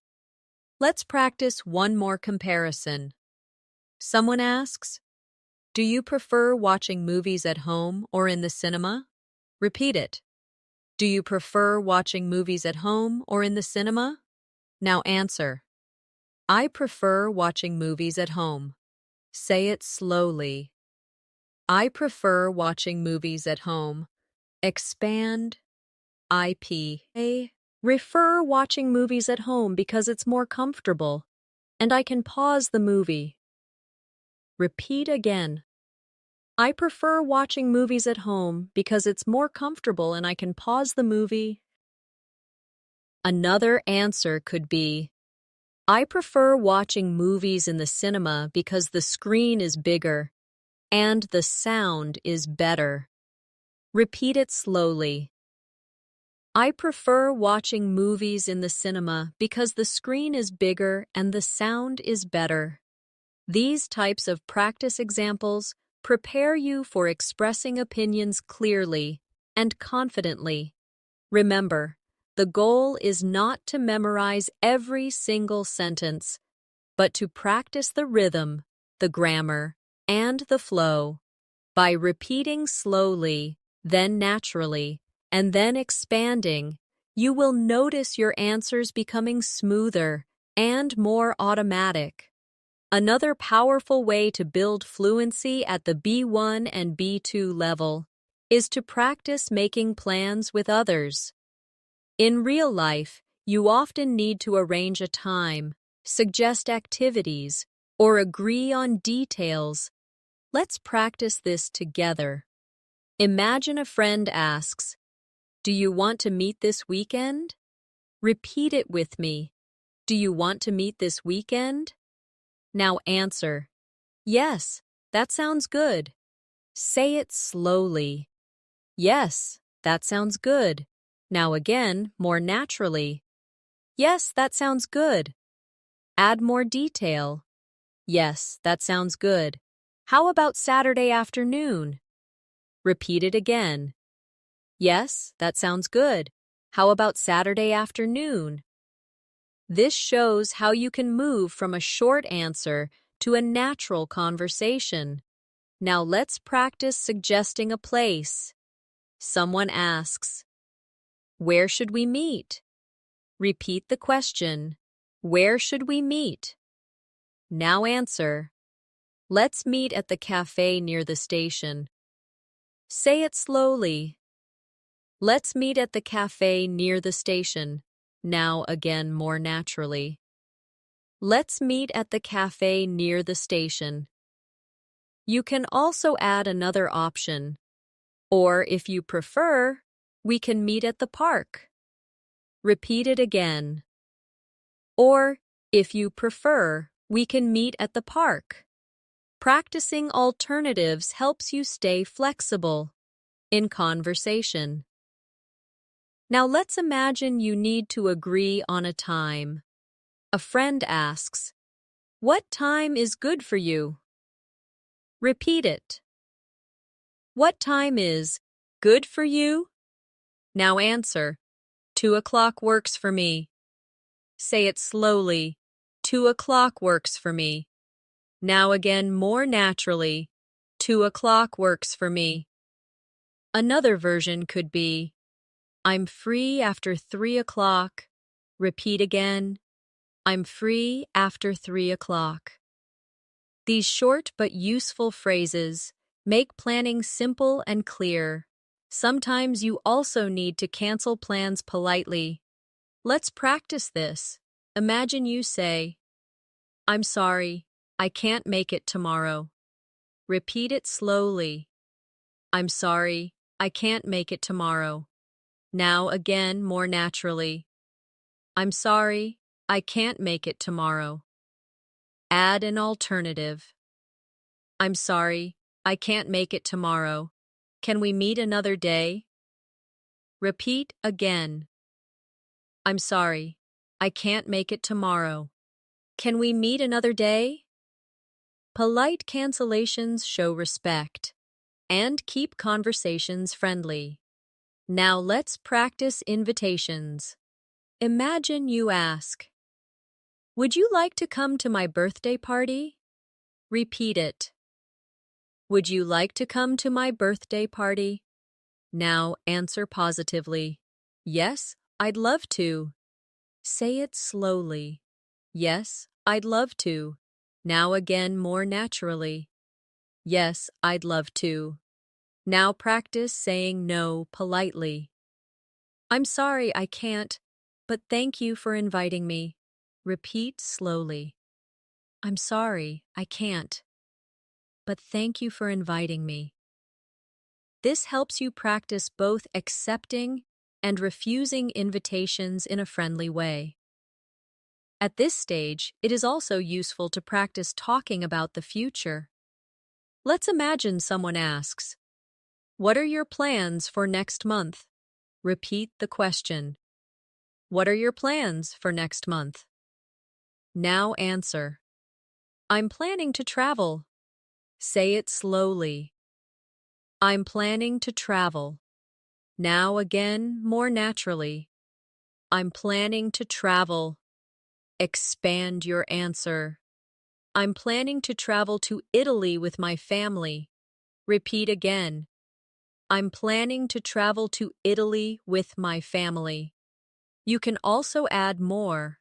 Let's practice one more comparison. Someone asks, "Do you prefer watching movies at home or in the cinema?" Repeat it. Do you prefer watching movies at home or in the cinema? Now answer. I prefer watching movies at home. Say it slowly. I prefer watching movies at home. Expand. I prefer watching movies at home because it's more comfortable, and I can pause the movie. Repeat again. I prefer watching movies at home because it's more comfortable and I can pause the movie. Another answer could be, I prefer watching movies in the cinema because the screen is bigger. and the sound is better. Repeat it slowly. I prefer watching movies in the cinema because the screen is bigger and the sound is better. These types of practice examples prepare you for expressing opinions clearly and confidently. Remember, the goal is not to memorize every single sentence, but to practice the rhythm, the grammar, and the flow. By repeating slowly, then naturally, and then expanding, you will notice your answers becoming smoother and more automatic. Another powerful way to build fluency at the B1 and B2 level is to practice making plans with others. In real life, you often need to arrange a time, suggest activities, or agree on details. Let's practice this together. Imagine a friend asks, "Do you want to meet this weekend?" Repeat it with me. Do you want to meet this weekend? Now answer, "Yes, that sounds good." Say it slowly. "Yes, that sounds good." Now again, more naturally. "Yes, that sounds good." Add more detail. "Yes, that sounds good. How about Saturday afternoon?" Repeat it again. "Yes, that sounds good. How about Saturday afternoon?" This shows how you can move from a short answer to a natural conversation. Now let's practice suggesting a place. Someone asks, "Where should we meet?" Repeat the question, "Where should we meet?" Now answer, "Let's meet at the cafe near the station." Say it slowly. Let's meet at the cafe near the station. Now again more naturally. Let's meet at the cafe near the station. You can also add another option. Or if you prefer, we can meet at the park. Repeat it again. Or, if you prefer, we can meet at the park. Practicing alternatives helps you stay flexible in conversation. Now let's imagine you need to agree on a time. A friend asks, "What time is good for you?" Repeat it. What time is good for you? Now answer, 2 o'clock works for me. Say it slowly. 2 o'clock works for me. Now again more naturally. 2 o'clock works for me. Another version could be, I'm free after 3 o'clock. Repeat again. I'm free after 3 o'clock. These short but useful phrases make planning simple and clear. Sometimes you also need to cancel plans politely. Let's practice this. Imagine you say, "I'm sorry, I can't make it tomorrow." Repeat it slowly. I'm sorry, I can't make it tomorrow. Now again more naturally. I'm sorry, I can't make it tomorrow. Add an alternative. I'm sorry, I can't make it tomorrow. Can we meet another day? Repeat again. I'm sorry, I can't make it tomorrow. Can we meet another day? Polite cancellations show respect and keep conversations friendly. Now let's practice invitations. Imagine you ask, "Would you like to come to my birthday party?" Repeat it. Would you like to come to my birthday party? Now answer positively. Yes, I'd love to. Say it slowly. Yes, I'd love to. Now again more naturally. Yes, I'd love to. Now practice saying no politely. I'm sorry I can't, but thank you for inviting me. Repeat slowly. I'm sorry I can't, but thank you for inviting me. This helps you practice both accepting and refusing invitations in a friendly way. At this stage, it is also useful to practice talking about the future. Let's imagine someone asks, "What are your plans for next month?" Repeat the question. What are your plans for next month? Now answer. I'm planning to travel. Say it slowly. I'm planning to travel. Now again, more naturally. I'm planning to travel. Expand your answer. I'm planning to travel to Italy with my family. Repeat again. I'm planning to travel to Italy with my family. You can also add more.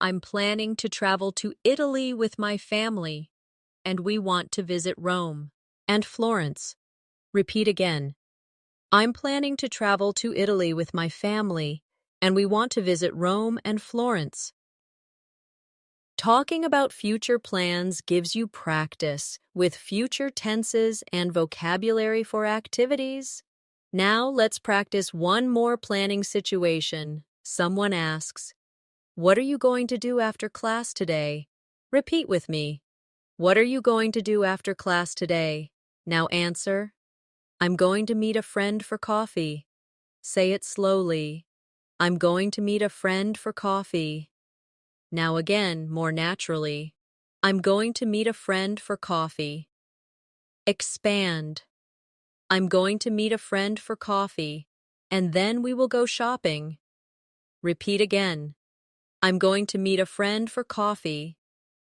I'm planning to travel to Italy with my family, and we want to visit Rome and Florence. Repeat again. I'm planning to travel to Italy with my family, and we want to visit Rome and Florence. Talking about future plans gives you practice with future tenses and vocabulary for activities. Now let's practice one more planning situation. Someone asks, "What are you going to do after class today?" Repeat with me. What are you going to do after class today? Now answer. I'm going to meet a friend for coffee. Say it slowly. I'm going to meet a friend for coffee. Now again, more naturally. I'm going to meet a friend for coffee. Expand. I'm going to meet a friend for coffee, and then we will go shopping. Repeat again. I'm going to meet a friend for coffee,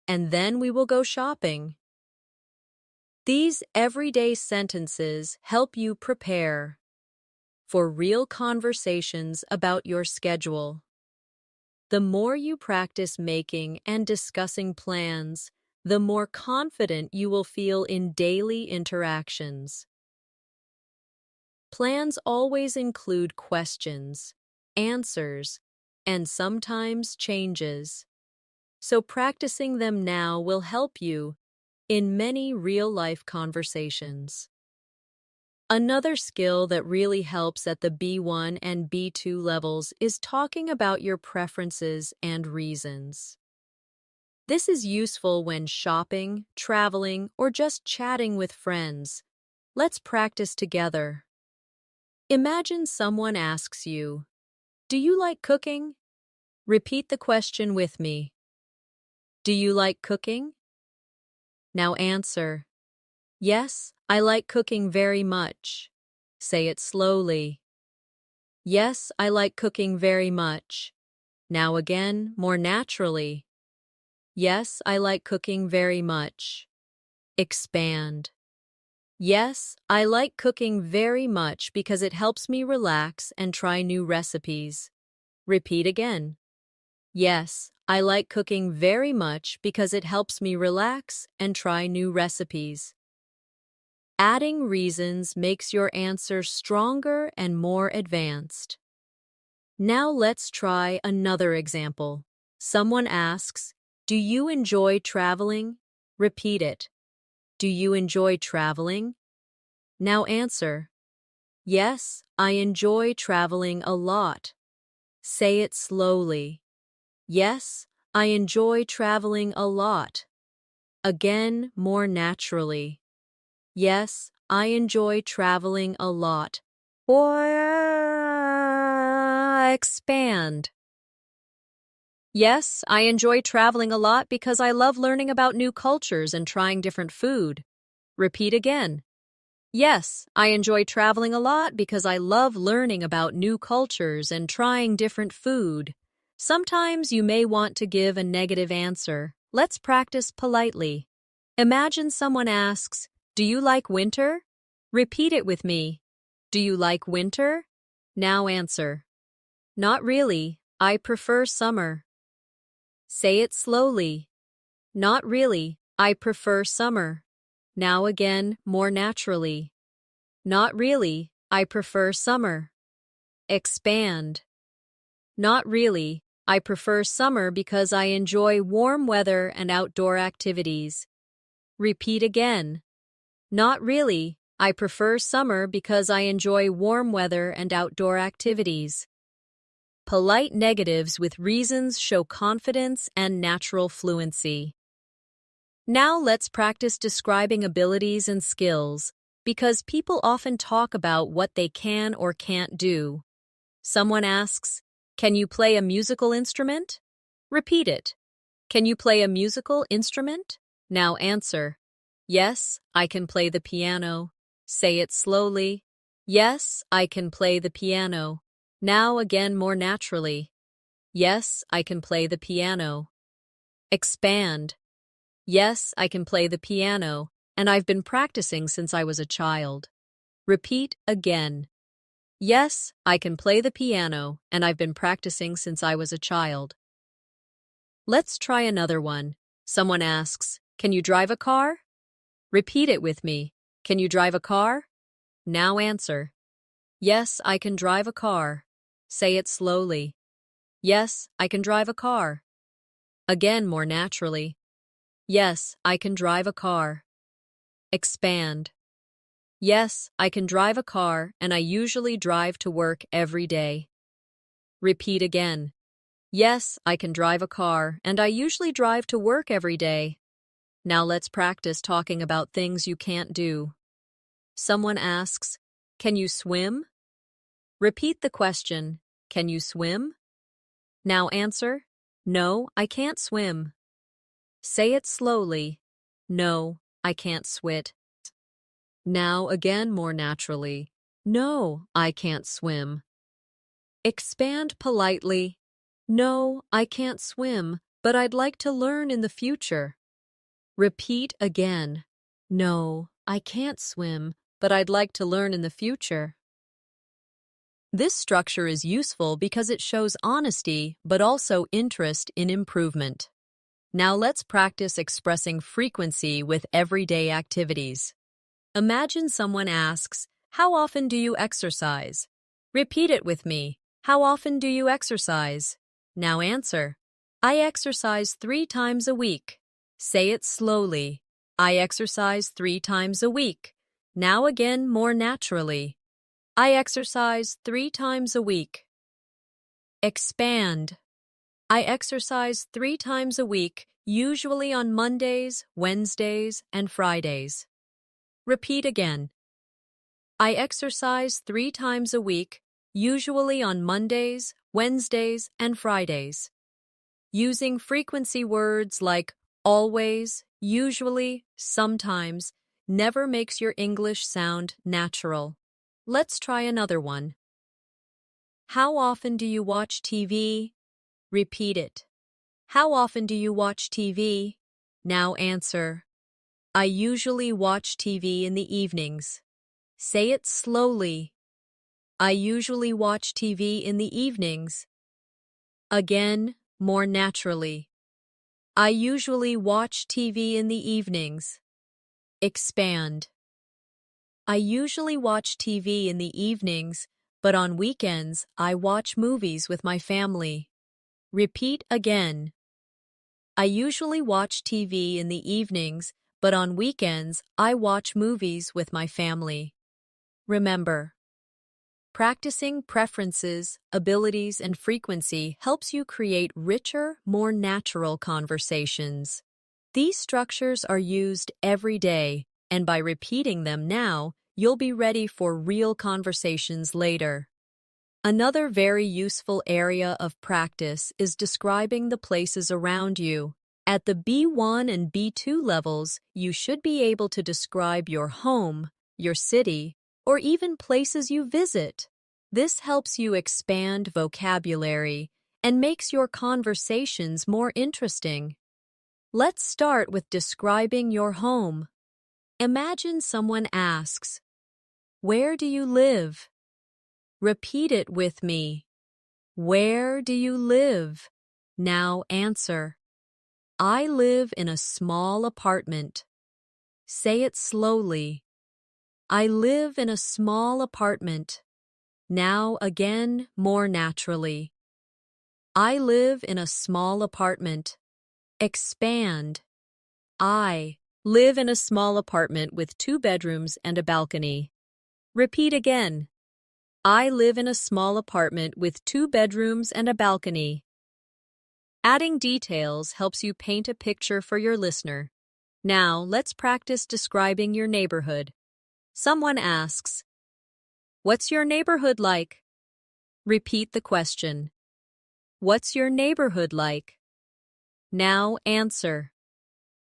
and then we will go shopping. These everyday sentences help you prepare for real conversations about your schedule. The more you practice making and discussing plans, the more confident you will feel in daily interactions. Plans always include questions, answers, and sometimes changes. So practicing them now will help you in many real-life conversations. Another skill that really helps at the B1 and B2 levels is talking about your preferences and reasons. This is useful when shopping, traveling, or just chatting with friends. Let's practice together. Imagine someone asks you, "Do you like cooking?" Repeat the question with me. Do you like cooking? Now answer. Yes, I like cooking very much. Say it slowly. Yes, I like cooking very much. Now again, more naturally. Yes, I like cooking very much. Expand. Yes, I like cooking very much because it helps me relax and try new recipes. Repeat again. Yes, I like cooking very much because it helps me relax and try new recipes. Adding reasons makes your answer stronger and more advanced. Now let's try another example. Someone asks, "Do you enjoy traveling?" Repeat it. Do you enjoy traveling? Now answer. Yes, I enjoy traveling a lot. Say it slowly. Yes, I enjoy traveling a lot. Again, more naturally. Yes, I enjoy traveling a lot. Or expand. Yes, I enjoy traveling a lot because I love learning about new cultures and trying different food. Repeat again. Yes, I enjoy traveling a lot because I love learning about new cultures and trying different food. Sometimes you may want to give a negative answer. Let's practice politely. Imagine someone asks, "Do you like winter?" Repeat it with me. Do you like winter? Now answer. Not really, I prefer summer. Say it slowly. Not really, I prefer summer. Now again, more naturally. Not really, I prefer summer. Expand. Not really, I prefer summer because I enjoy warm weather and outdoor activities. Repeat again. Not really, I prefer summer because I enjoy warm weather and outdoor activities. Polite negatives with reasons show confidence and natural fluency. Now let's practice describing abilities and skills, because people often talk about what they can or can't do. Someone asks, "Can you play a musical instrument?" Repeat it. Can you play a musical instrument? Now answer. Yes, I can play the piano. Say it slowly. Yes, I can play the piano. Now again more naturally. Yes, I can play the piano. Expand. Yes, I can play the piano, and I've been practicing since I was a child. Repeat again. Yes, I can play the piano, and I've been practicing since I was a child. Let's try another one. Someone asks, "Can you drive a car?" Repeat it with me. Can you drive a car? Now answer. Yes, I can drive a car. Say it slowly. Yes, I can drive a car. Again more naturally. Yes, I can drive a car. Expand. Yes, I can drive a car, and I usually drive to work every day. Repeat again. Yes, I can drive a car, and I usually drive to work every day. Now let's practice talking about things you can't do. Someone asks, "Can you swim?" Repeat the question, "Can you swim?" Now answer, "No, I can't swim." Say it slowly. No, I can't swim. Now again more naturally. No, I can't swim. Expand politely. No, I can't swim, but I'd like to learn in the future. Repeat again. No, I can't swim, but I'd like to learn in the future. This structure is useful because it shows honesty, but also interest in improvement. Now let's practice expressing frequency with everyday activities. Imagine someone asks, "How often do you exercise?" Repeat it with me. How often do you exercise? Now answer. I exercise 3 times a week. Say it slowly. I exercise 3 times a week. Now again more naturally. I exercise 3 times a week. Expand. I exercise 3 times a week, usually on Mondays, Wednesdays, and Fridays. Repeat again. I exercise 3 times a week, usually on Mondays, Wednesdays, and Fridays. Using frequency words like always, usually, sometimes, never makes your English sound natural. Let's try another one. How often do you watch TV? Repeat it. How often do you watch TV? Now answer. I usually watch TV in the evenings. Say it slowly. I usually watch TV in the evenings. Again, more naturally. I usually watch TV in the evenings. Expand. I usually watch TV in the evenings, but on weekends I watch movies with my family. Repeat again. I usually watch TV in the evenings, but on weekends I watch movies with my family. Remember, practicing preferences, abilities, and frequency helps you create richer, more natural conversations. These structures are used every day, and by repeating them now, you'll be ready for real conversations later. Another very useful area of practice is describing the places around you. At the B1 and B2 levels, you should be able to describe your home, your city, or even places you visit. This helps you expand vocabulary and makes your conversations more interesting. Let's start with describing your home. Imagine someone asks, "Where do you live?" Repeat it with me. Where do you live? Now answer. I live in a small apartment. Say it slowly. I live in a small apartment. Now again, more naturally. I live in a small apartment. Expand. I live in a small apartment with 2 bedrooms and a balcony. Repeat again. I live in a small apartment with 2 bedrooms and a balcony. Adding details helps you paint a picture for your listener. Now, let's practice describing your neighborhood. Someone asks, "What's your neighborhood like?" Repeat the question. What's your neighborhood like? Now answer.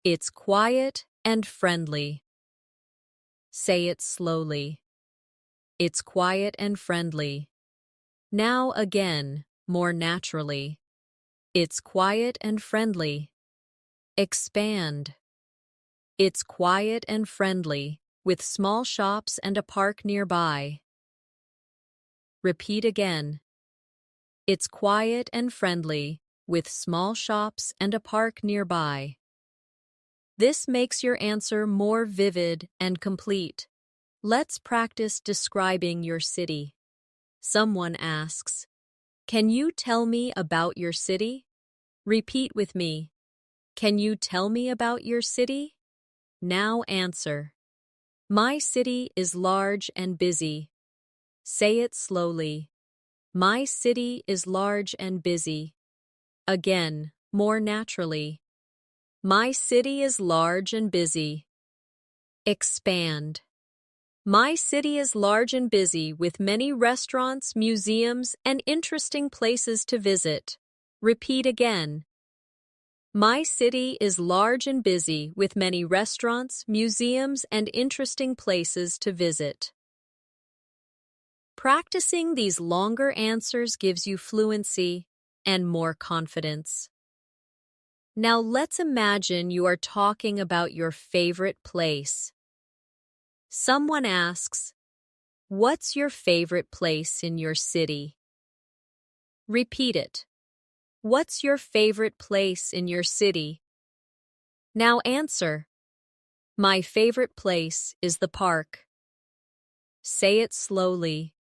It's quiet and friendly. Say it slowly. It's quiet and friendly. Now again, more naturally. It's quiet and friendly. Expand. It's quiet and friendly, with small shops and a park nearby. Repeat again. It's quiet and friendly, with small shops and a park nearby. This makes your answer more vivid and complete. Let's practice describing your city. Someone asks, "Can you tell me about your city?" Repeat with me. Can you tell me about your city? Now answer. My city is large and busy. Say it slowly. My city is large and busy. Again, more naturally. My city is large and busy. Expand. My city is large and busy with many restaurants, museums, and interesting places to visit. Repeat again. My city is large and busy with many restaurants, museums, and interesting places to visit. Practicing these longer answers gives you fluency and more confidence. Now let's imagine you are talking about your favorite place. Someone asks, "What's your favorite place in your city?" Repeat it. What's your favorite place in your city? Now answer. My favorite place is the park. Say it slowly.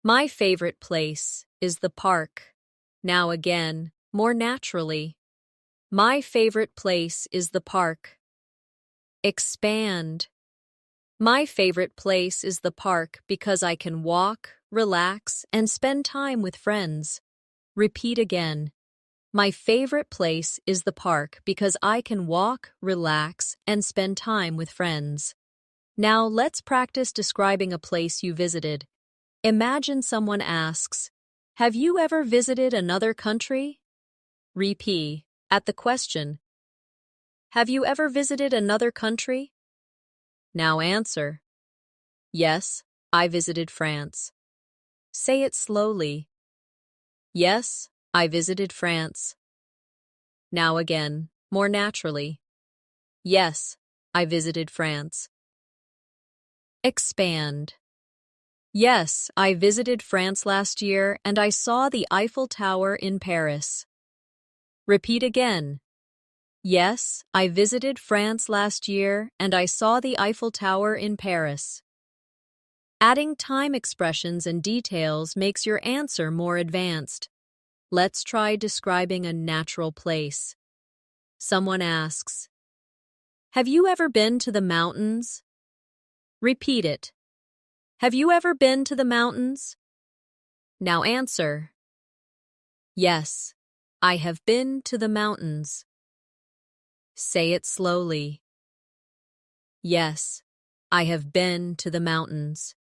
My favorite place is the park. Now again, more naturally. My favorite place is the park. Expand. My favorite place is the park because I can walk, relax, and spend time with friends. Repeat again. My favorite place is the park because I can walk, relax, and spend time with friends. Now let's practice describing a place you visited. Imagine someone asks, "Have you ever visited another country?" Repeat at the question. Have you ever visited another country? Now answer. Yes, I visited France. Say it slowly. Yes, I visited France. Now again, more naturally. Yes, I visited France. Expand. Yes, I visited France last year and I saw the Eiffel Tower in Paris. Repeat again. Yes, I visited France last year and I saw the Eiffel Tower in Paris. Adding time expressions and details makes your answer more advanced. Let's try describing a natural place. Someone asks, "Have you ever been to the mountains?" Repeat it. Have you ever been to the mountains? Now answer. Yes, I have been to the mountains. Say it slowly. Yes, I have been to the mountains.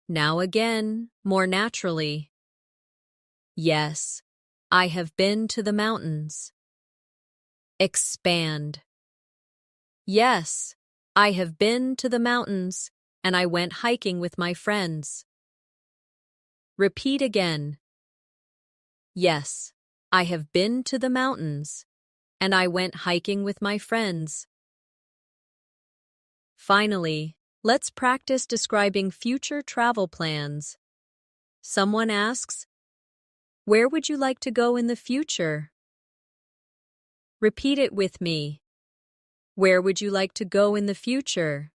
Now again, more naturally. Yes, I have been to the mountains. Expand. Yes, I have been to the mountains and I went hiking with my friends. Repeat again. Yes, I have been to the mountains and I went hiking with my friends. Finally, let's practice describing future travel plans. Someone asks, "Where would you like to go in the future?" Repeat it with me. Where would you like to go in the future?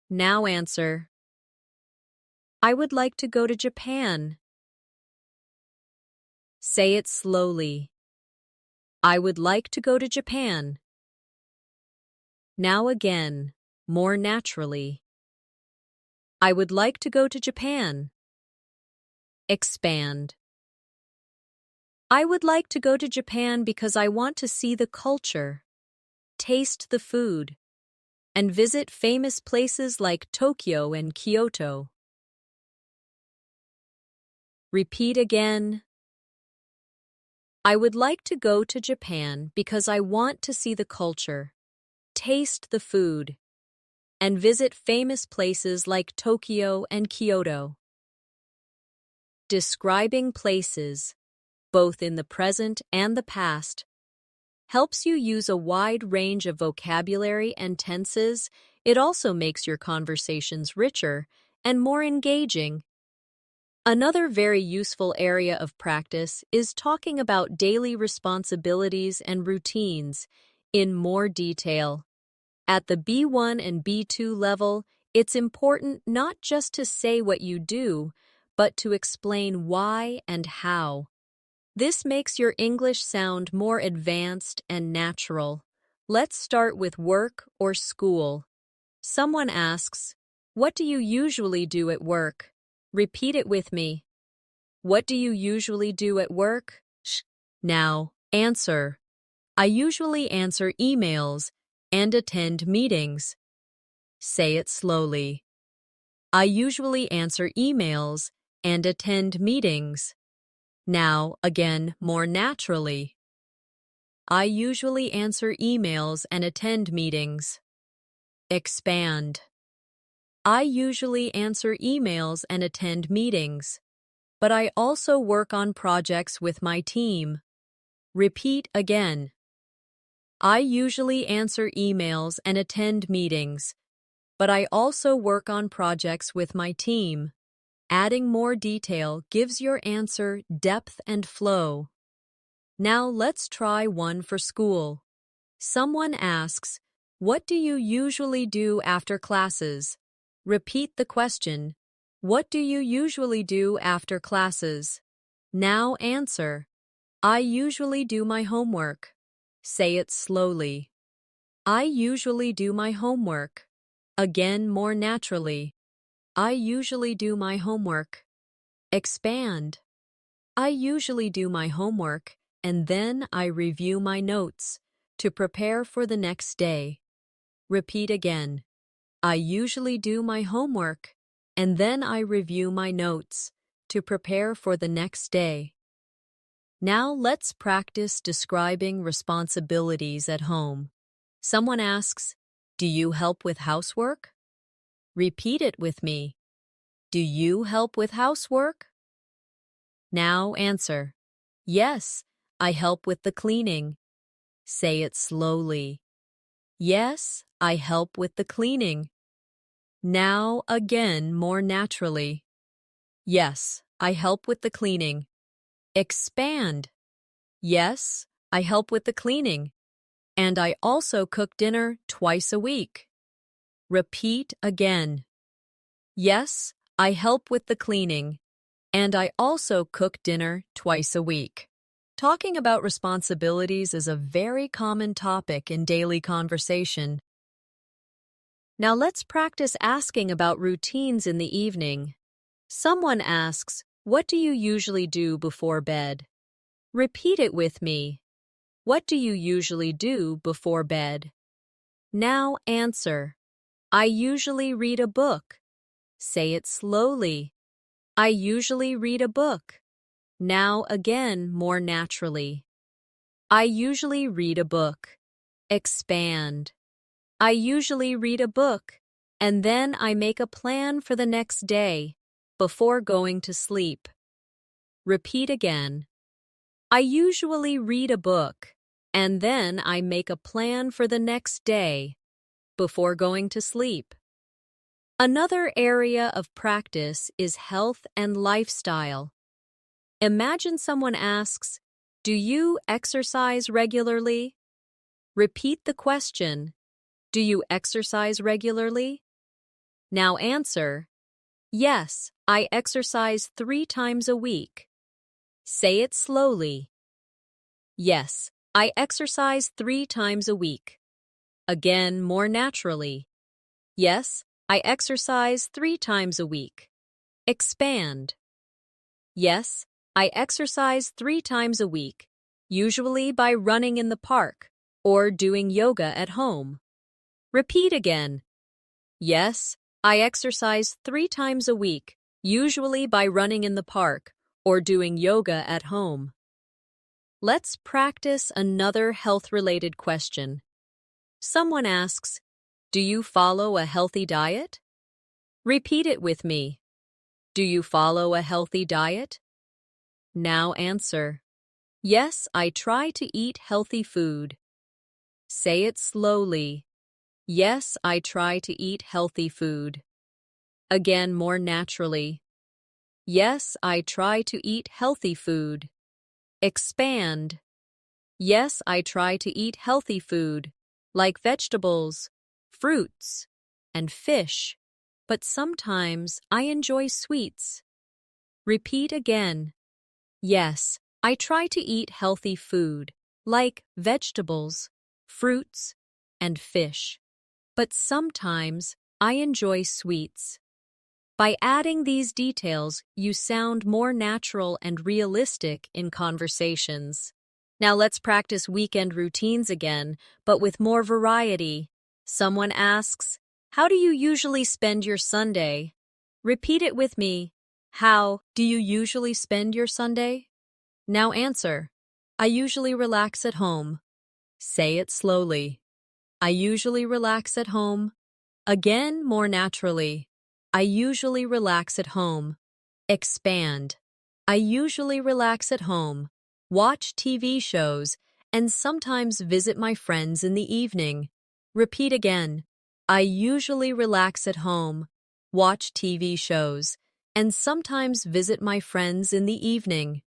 Now answer. I would like to go to Japan. Say it slowly. I would like to go to Japan. Now again, more naturally. I would like to go to Japan. Expand. I would like to go to Japan because I want to see the culture, taste the food, and visit famous places like Tokyo and Kyoto. Repeat again. I would like to go to Japan because I want to see the culture, taste the food, and visit famous places like Tokyo and Kyoto. Describing places, both in the present and the past, helps you use a wide range of vocabulary and tenses. It also makes your conversations richer and more engaging. Another very useful area of practice is talking about daily responsibilities and routines in more detail. At the B1 and B2 level, it's important not just to say what you do, but to explain why and how. This makes your English sound more advanced and natural. Let's start with work or school. Someone asks, "What do you usually do at work?" Repeat it with me. What do you usually do at work? Now, answer. I usually answer emails and attend meetings. Say it slowly. I usually answer emails and attend meetings. Now, again, more naturally. I usually answer emails and attend meetings. Expand. I usually answer emails and attend meetings, but I also work on projects with my team. Repeat again. I usually answer emails and attend meetings, but I also work on projects with my team. Adding more detail gives your answer depth and flow. Now let's try one for school. Someone asks, "What do you usually do after classes?" Repeat the question. What do you usually do after classes? Now answer. I usually do my homework. Say it slowly. I usually do my homework. Again, more naturally. I usually do my homework. Expand. I usually do my homework, and then I review my notes to prepare for the next day. Repeat again. I usually do my homework, and then I review my notes to prepare for the next day. Now let's practice describing responsibilities at home. Someone asks, "Do you help with housework?" Repeat it with me. Do you help with housework? Now answer. Yes, I help with the cleaning. Say it slowly. Yes, I help with the cleaning. Now again, more naturally. Yes, I help with the cleaning. Expand. Yes, I help with the cleaning. And I also cook dinner twice a week. Repeat again. Yes, I help with the cleaning. And I also cook dinner twice a week. Talking about responsibilities is a very common topic in daily conversation. Now let's practice asking about routines in the evening. Someone asks, "What do you usually do before bed?" Repeat it with me. What do you usually do before bed? Now answer. I usually read a book. Say it slowly. I usually read a book. Now again, more naturally. I usually read a book. Expand. I usually read a book, and then I make a plan for the next day before going to sleep. Repeat again. I usually read a book, and then I make a plan for the next day before going to sleep. Another area of practice is health and lifestyle. Imagine someone asks, "Do you exercise regularly?" Repeat the question. Do you exercise regularly? Now answer. Yes, I exercise 3 times a week. Say it slowly. Yes, I exercise 3 times a week. Again, more naturally. Yes, I exercise 3 times a week. Expand. Yes, I exercise 3 times a week, usually by running in the park or doing yoga at home. Repeat again. Yes, I exercise 3 times a week, usually by running in the park or doing yoga at home. Let's practice another health-related question. Someone asks, "Do you follow a healthy diet?" Repeat it with me. Do you follow a healthy diet? Now answer. Yes, I try to eat healthy food. Say it slowly. Yes, I try to eat healthy food. Again, more naturally. Yes, I try to eat healthy food. Expand. Yes, I try to eat healthy food, like vegetables, fruits, and fish, but sometimes I enjoy sweets. Repeat again. Yes, I try to eat healthy food, like vegetables, fruits, and fish, but sometimes I enjoy sweets. By adding these details, you sound more natural and realistic in conversations. Now let's practice weekend routines again, but with more variety. Someone asks, "How do you usually spend your Sunday?" Repeat it with me. How do you usually spend your Sunday? Now answer. I usually relax at home. Say it slowly. I usually relax at home. Again, more naturally. I usually relax at home. Expand. I usually relax at home, watch TV shows, and sometimes visit my friends in the evening. Repeat again. I usually relax at home, watch TV shows, and sometimes visit my friends in the evening.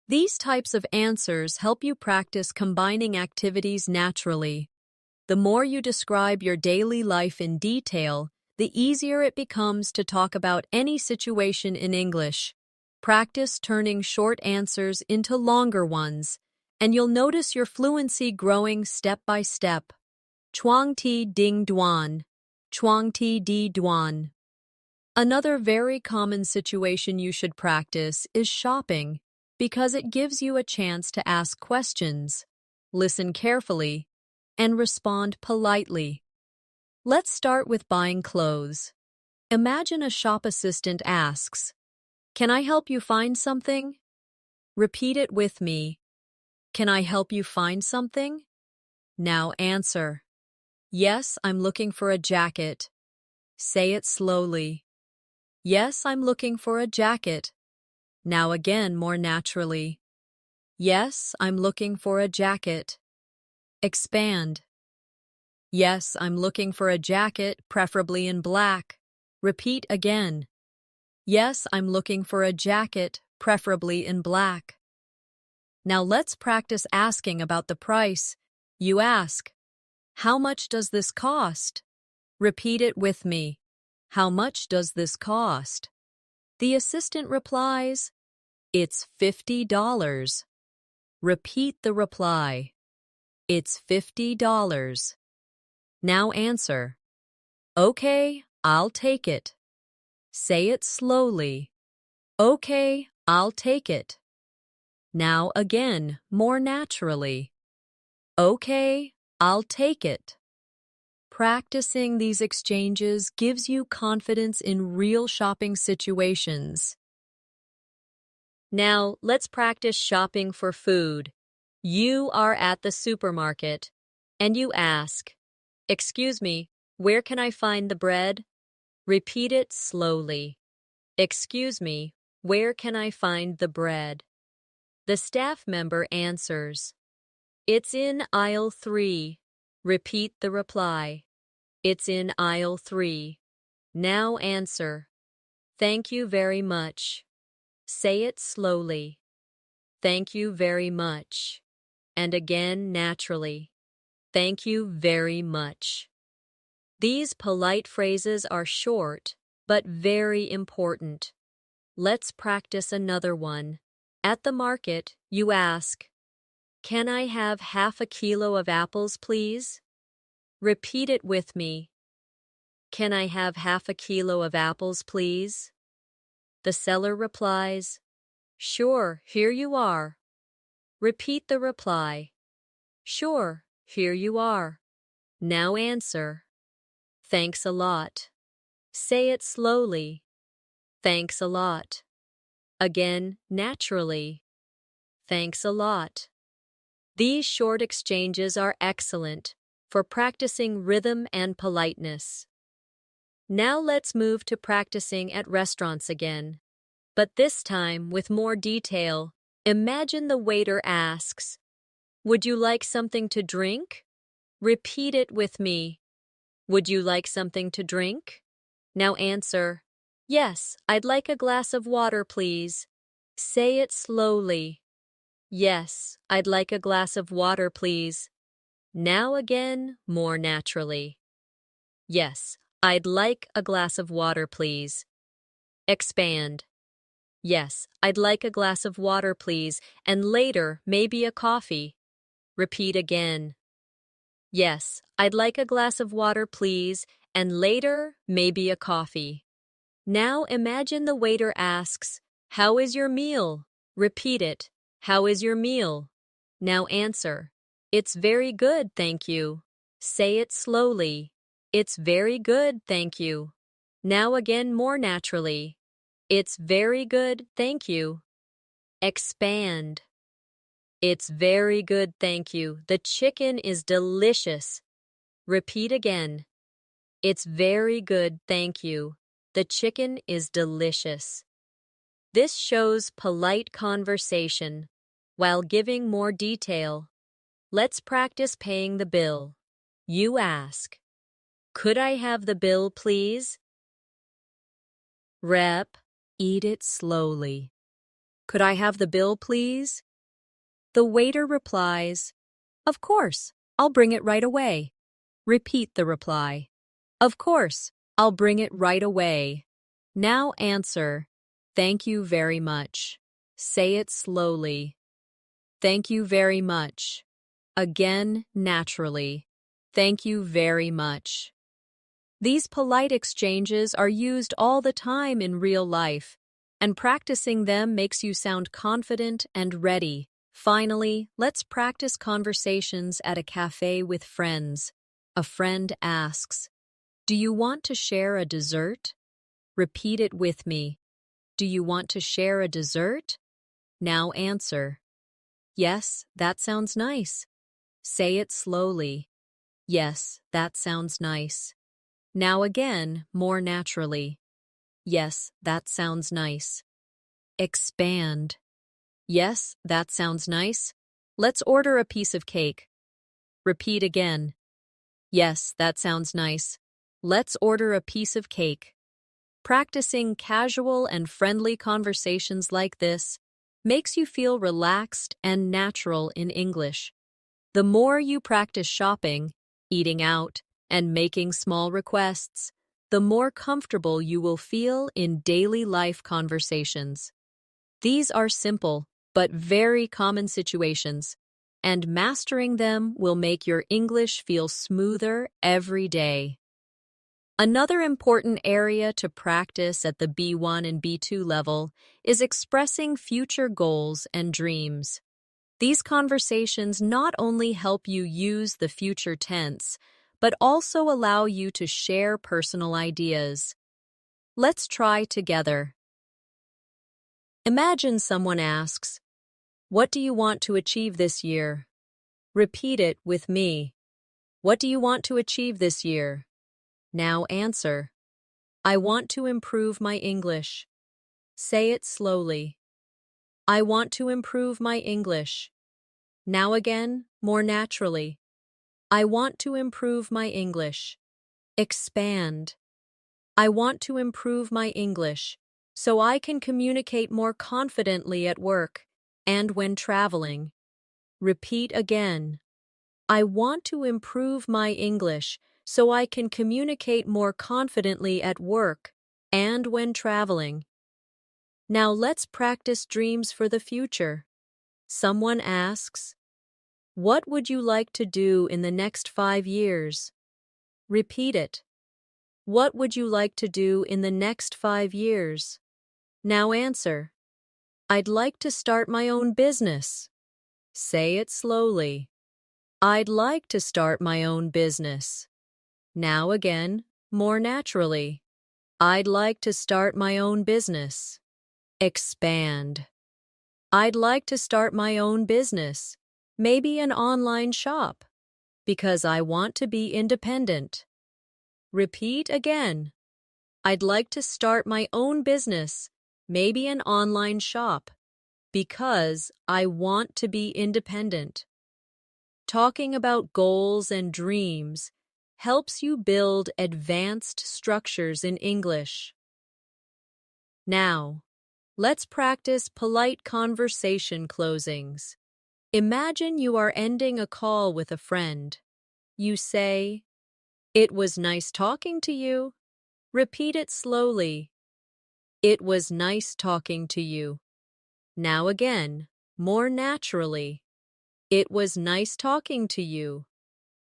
These types of answers help you practice combining activities naturally. The more you describe your daily life in detail, the easier it becomes to talk about any situation in English. Practice turning short answers into longer ones, and you'll notice your fluency growing step by step. Chuang ti ding duan. Chuang ti di duan. Another very common situation you should practice is shopping, because it gives you a chance to ask questions, listen carefully, and respond politely. Let's start with buying clothes. Imagine a shop assistant asks, "Can I help you find something?" Repeat it with me. Can I help you find something? Now answer. Yes, I'm looking for a jacket. Say it slowly. Yes, I'm looking for a jacket. Now again, more naturally. Yes, I'm looking for a jacket. Expand. Yes, I'm looking for a jacket, preferably in black. Repeat again. Yes, I'm looking for a jacket, preferably in black. Now let's practice asking about the price. You ask, "How much does this cost?" Repeat it with me. How much does this cost? The assistant replies, "It's $50. Repeat the reply. It's $50. Now answer. Okay, I'll take it. Say it slowly. Okay, I'll take it. Now again, more naturally. Okay, I'll take it. Practicing these exchanges gives you confidence in real shopping situations. Now, let's practice shopping for food. You are at the supermarket, and you ask, "Excuse me, where can I find the bread?" Repeat it slowly. Excuse me, where can I find the bread? The staff member answers, "It's in aisle 3. Repeat the reply. It's in aisle 3. Now answer. Thank you very much. Say it slowly. Thank you very much. And again naturally. Thank you very much. These polite phrases are short, but very important. Let's practice another one. At the market, you ask, "Can I have half a kilo of apples, please?" Repeat it with me. Can I have half a kilo of apples, please? The seller replies, Sure, here you are. Repeat the reply. Sure, here you are. Now answer. Thanks a lot. Say it slowly. Thanks a lot. Again, naturally. Thanks a lot. These short exchanges are excellent for practicing rhythm and politeness. Now let's move to practicing at restaurants again. But this time with more detail. Imagine the waiter asks, "Would you like something to drink?" Repeat it with me. Would you like something to drink? Now answer, "Yes, I'd like a glass of water, please." Say it slowly. Yes, I'd like a glass of water, please. Now again, more naturally. Yes, I'd like a glass of water, please. Expand. Yes, I'd like a glass of water, please, and later, maybe a coffee. Repeat again. Yes, I'd like a glass of water, please, and later, maybe a coffee. Now imagine the waiter asks, "How is your meal?" Repeat it. How is your meal? Now answer. It's very good, thank you. Say it slowly. It's very good, thank you. Now again more naturally. It's very good, thank you. Expand. It's very good, thank you. The chicken is delicious. Repeat again. It's very good, thank you. The chicken is delicious. This shows polite conversation while giving more detail. Let's practice paying the bill. You ask, "Could I have the bill, please?" Rep, eat it slowly. "Could I have the bill, please?" The waiter replies, "Of course, I'll bring it right away." Repeat the reply. "Of course, I'll bring it right away." Now answer, "Thank you very much." Say it slowly. Thank you very much. Again, naturally. Thank you very much. These polite exchanges are used all the time in real life, and practicing them makes you sound confident and ready. Finally, let's practice conversations at a cafe with friends. A friend asks, "Do you want to share a dessert?" Repeat it with me. Do you want to share a dessert? Now answer. Yes, that sounds nice. Say it slowly. Yes, that sounds nice. Now again, more naturally. Yes, that sounds nice. Expand. Yes, that sounds nice. Let's order a piece of cake. Repeat again. Yes, that sounds nice. Let's order a piece of cake. Practicing casual and friendly conversations like this makes you feel relaxed and natural in English. The more you practice shopping, eating out, and making small requests, the more comfortable you will feel in daily life conversations. These are simple but very common situations, and mastering them will make your English feel smoother every day. Another important area to practice at the B1 and B2 level is expressing future goals and dreams. These conversations not only help you use the future tense, but also allow you to share personal ideas. Let's try together. Imagine someone asks, "What do you want to achieve this year?" Repeat it with me. What do you want to achieve this year? Now answer. I want to improve my English. Say it slowly. I want to improve my English. Now again, more naturally. I want to improve my English. Expand. I want to improve my English so I can communicate more confidently at work and when traveling. Repeat again. I want to improve my English so I can communicate more confidently at work and when traveling. Now let's practice dreams for the future. Someone asks, "What would you like to do in the next 5 years?" Repeat it. What would you like to do in the next 5 years? Now answer. I'd like to start my own business. Say it slowly. I'd like to start my own business. Now again, more naturally. I'd like to start my own business. Expand. I'd like to start my own business, maybe an online shop, because I want to be independent. Repeat again. I'd like to start my own business, maybe an online shop, because I want to be independent. Talking about goals and dreams helps you build advanced structures in English. Now, let's practice polite conversation closings. Imagine you are ending a call with a friend. You say, "It was nice talking to you." Repeat it slowly. It was nice talking to you. Now again, more naturally. It was nice talking to you.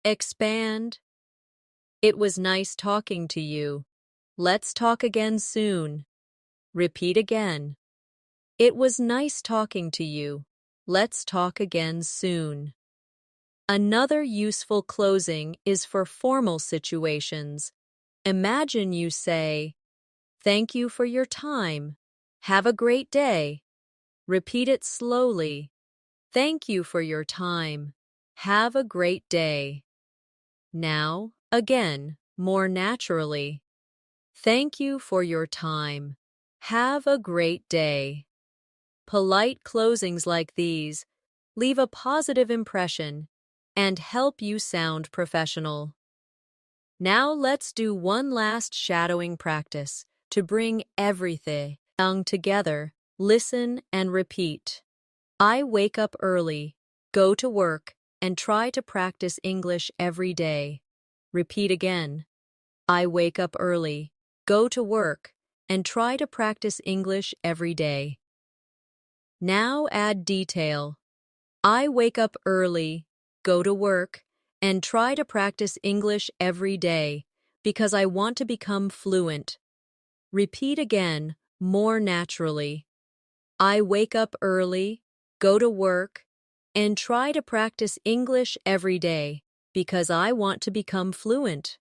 Expand. It was nice talking to you. Let's talk again soon. Repeat again. It was nice talking to you. Let's talk again soon. Another useful closing is for formal situations. Imagine you say, "Thank you for your time. Have a great day." Repeat it slowly. Thank you for your time. Have a great day. Now, again, more naturally. Thank you for your time. Have a great day. Polite closings like these leave a positive impression and help you sound professional. Now let's do one last shadowing practice to bring everything together. Listen and repeat. I wake up early, go to work, and try to practice English every day. Repeat again. I wake up early, go to work, and try to practice English every day. Now add detail. I wake up early, go to work, and try to practice English every day because I want to become fluent. Repeat again, more naturally. I wake up early, go to work, and try to practice English every day because I want to become fluent.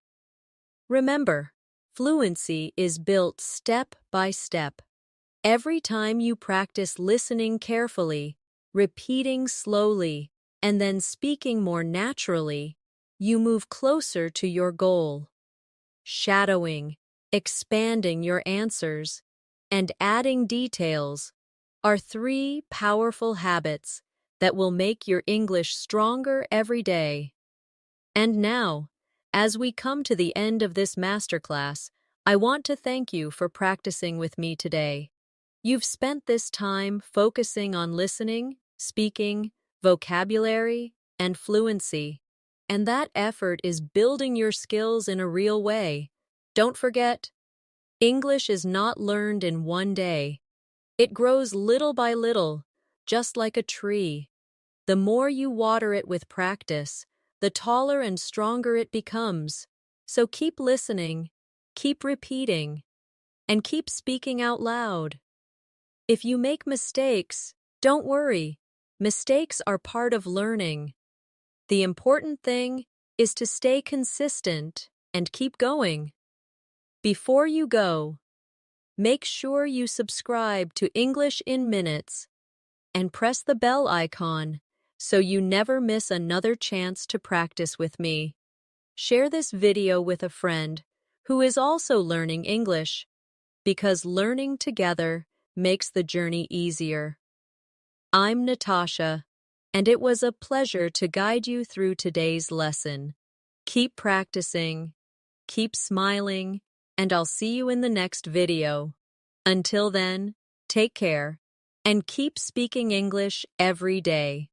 Remember, fluency is built step by step. Every time you practice listening carefully, repeating slowly, and then speaking more naturally, you move closer to your goal. Shadowing, expanding your answers, and adding details are three powerful habits that will make your English stronger every day. And now, as we come to the end of this masterclass, I want to thank you for practicing with me today. You've spent this time focusing on listening, speaking, vocabulary, and fluency, and that effort is building your skills in a real way. Don't forget, English is not learned in one day. It grows little by little, just like a tree. The more you water it with practice, the taller and stronger it becomes. So keep listening, keep repeating, and keep speaking out loud. If you make mistakes, don't worry. Mistakes are part of learning. The important thing is to stay consistent and keep going. Before you go, make sure you subscribe to English in Minutes and press the bell icon so you never miss another chance to practice with me. Share this video with a friend who is also learning English, because learning together makes the journey easier. I'm Natasha, and it was a pleasure to guide you through today's lesson. Keep practicing, keep smiling, and I'll see you in the next video. Until then, take care, and keep speaking English every day.